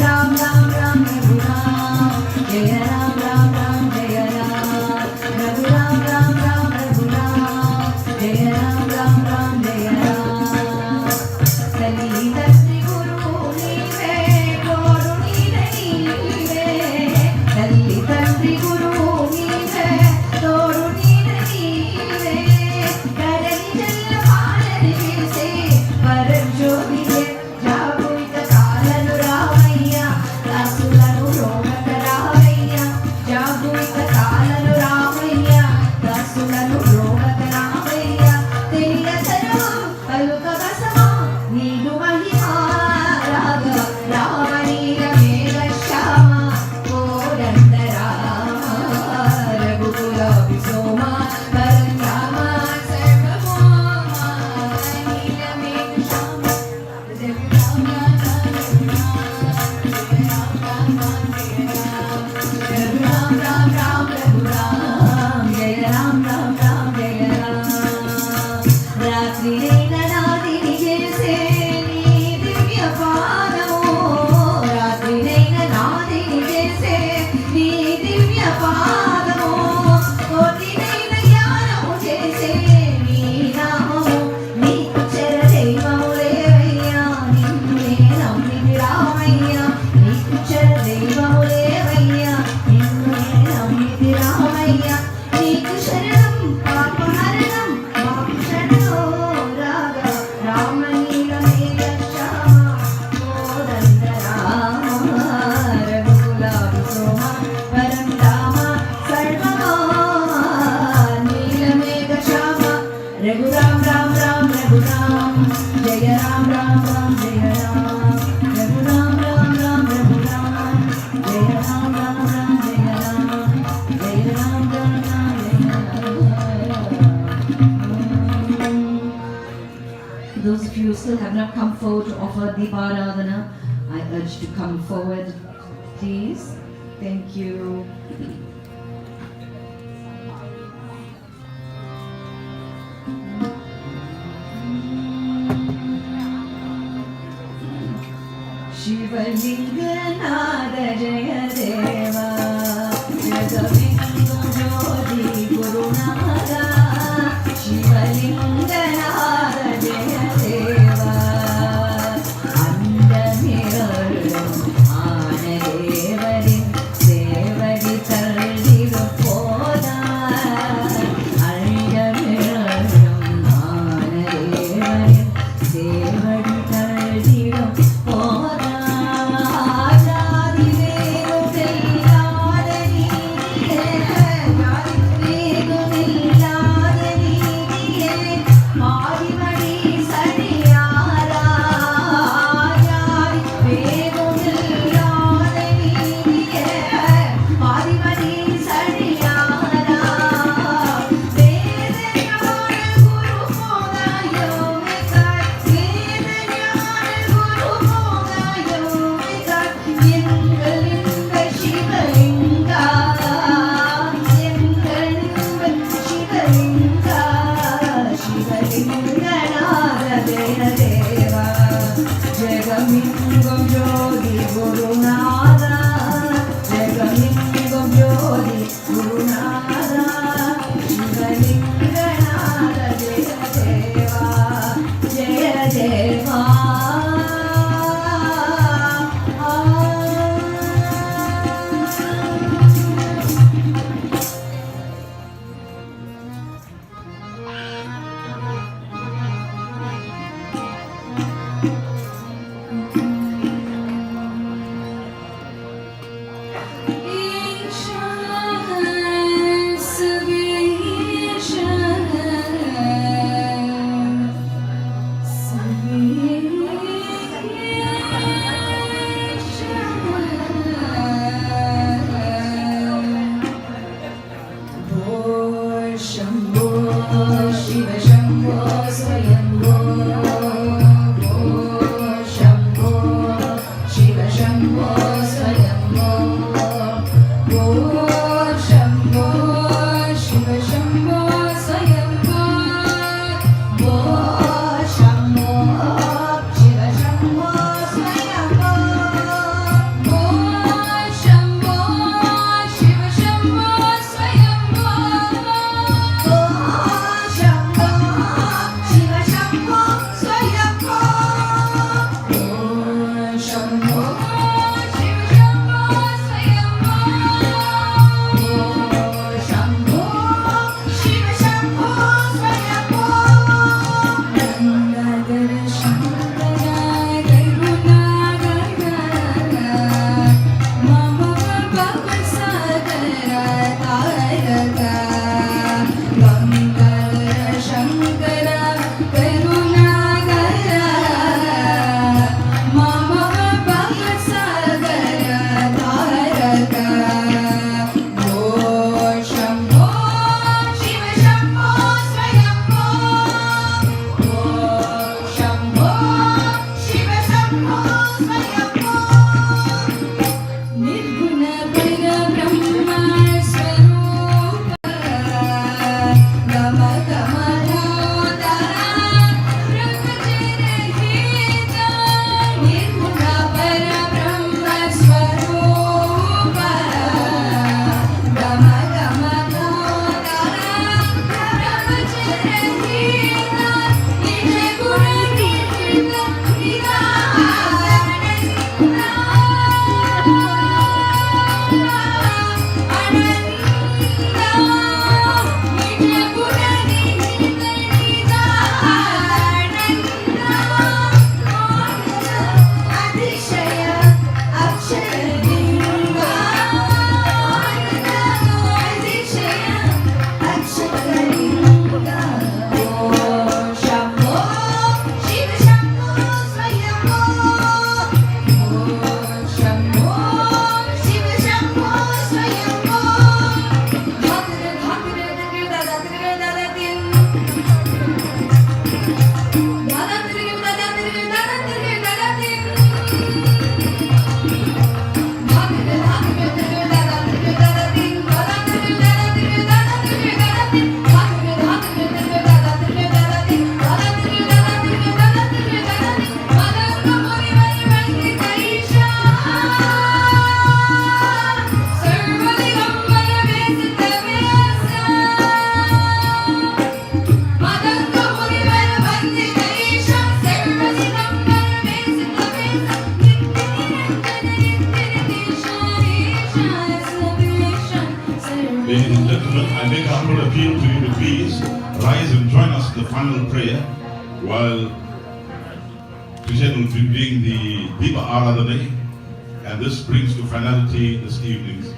[SPEAKER 2] Rama Ram Ram Ram, Jaya Ram, Jaya Ram Ram Ram, Jaya Ram. Those of you who still have not come forward to offer Deeparadhana, I urge to come forward, please. Thank you. Shivalinganath Jaya Deva, Jagavindu Jyoti Gurunatha. Shivalinganath Jaya Deva, Andamiral Anadevarin Sevadi Talliru Poda. Andamiral Anadevarin Sevadi Talliru Poda.
[SPEAKER 1] Ladies and gentlemen, I make a humble appeal to you to please rise and join us in the final prayer while Christian will be doing the Deepa Aradhane, and this brings to finality this evening's.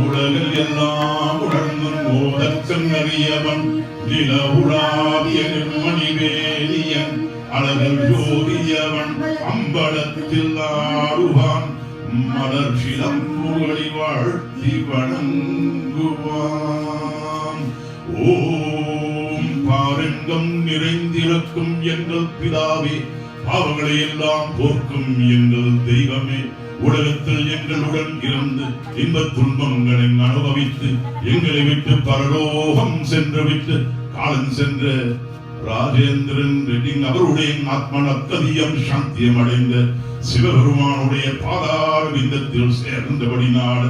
[SPEAKER 1] உலகில் எல்லாம் உணர்ந்தும் மோதற்கண் அறியவன் நிலவுலாவிய நிர்மணிவேலியன் அழகல் ஜோதியவன் அம்பலத்தில் ஆடுவான் மலர் சிலம்புகளை வாழ்த்தி வணங்குவான். ஓம் பாரெங்கும் நிறைந்திருக்கும் எங்கள் பிதாவே, பாவங்களை எல்லாம் போக்கும் எங்கள் தெய்வமே, உலகத்தில் எங்களுடன் இருந்து இன்பத் துன்பங்களை அனுபவித்து எங்களை விட்டு பரலோகம் சென்று விட்டு காலம் சென்ற ராஜேந்திரன் ரெட்டி அவருடைய ஆத்மனக்கதியம் சாந்தியம் அடைந்த சிவபெருமானுடைய பாதார விந்தத்தில் சேர்ந்தபடினால்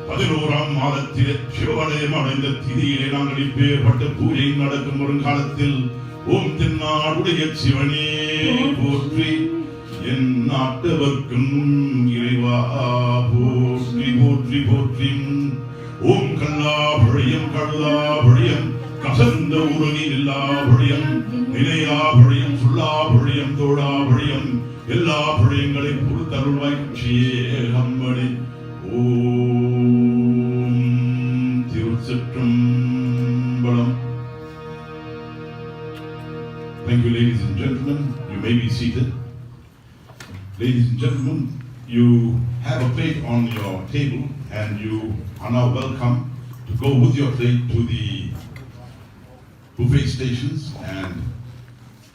[SPEAKER 1] 11ஆம் மாதத்திலே சிவவலயம் அடைந்த திதியிலே நாங்கள் இப்பேற்பட்ட பூஜை நடக்கும் ஒரு காலத்தில் ஓம் தென்னாடுடைய சிவனே போற்றி, என் நாட்டவர்க்கும் இறைவா போற்றி போற்றி போற்றி. ஓம் கல்லாபழியம் கழுதாபழியம் கசந்த உருகி எல்லாபழியம் நிலையாபழியம் சொல்லாபழியம் தோழாபழியம் எல்லா பழியங்களை பொறுத்தருள்வாய் கட்சியே அம்மணி. ஓம் திருச்சிற்றம்பலம். Thank you, ladies and gentlemen. You may be seated. Ladies and gentlemen, you have a plate on your table and you are now welcome to go with your plate to the buffet stations and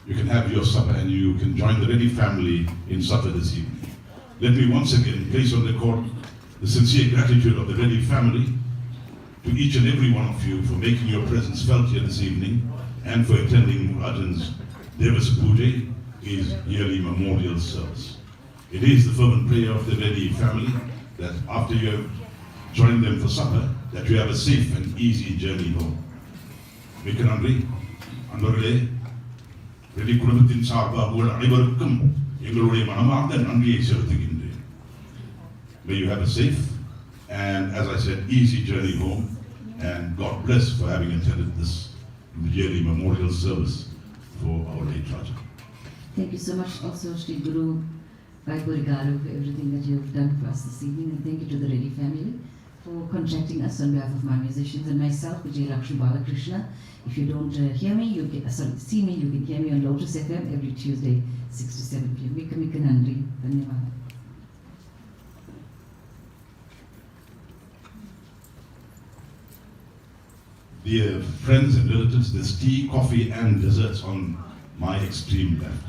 [SPEAKER 1] you can have your supper and you can join the Reddy family in supper this evening. Let me once again place on record the sincere gratitude of the Reddy family to each and every one of you for making your presence felt here this evening and for attending Rajan's Devas Puja, his yearly memorial service. It is the fervent prayer of the Reddy family that after you have joined them for supper, that you have a safe and easy journey home. மிக்க நன்றி அன்பர்களே. ரெட்டி குடும்பத்தின் சார்பாக உங்கள் அனைவருக்கும் எங்களுடைய மனமார்ந்த நன்றியை செலுத்துகின்றேன். May you have a safe and, as I said, easy journey home, and God bless for having attended this yearly memorial service for our late Raja.
[SPEAKER 2] Thank you so much also, Shri Guru Vaipurigaru, for everything that you have done for us this evening, and thank you to the Reddy family for contacting us on behalf of my musicians and myself, Vijay Lakshmi Balakrishna. If you don't hear me, you can see me, you can hear me on Lotus FM every Tuesday, 6 to 7 p.m. Mikka mikka nandri. Dhanyawad.
[SPEAKER 1] Dear friends and relatives, there's tea, coffee and desserts on my extreme left.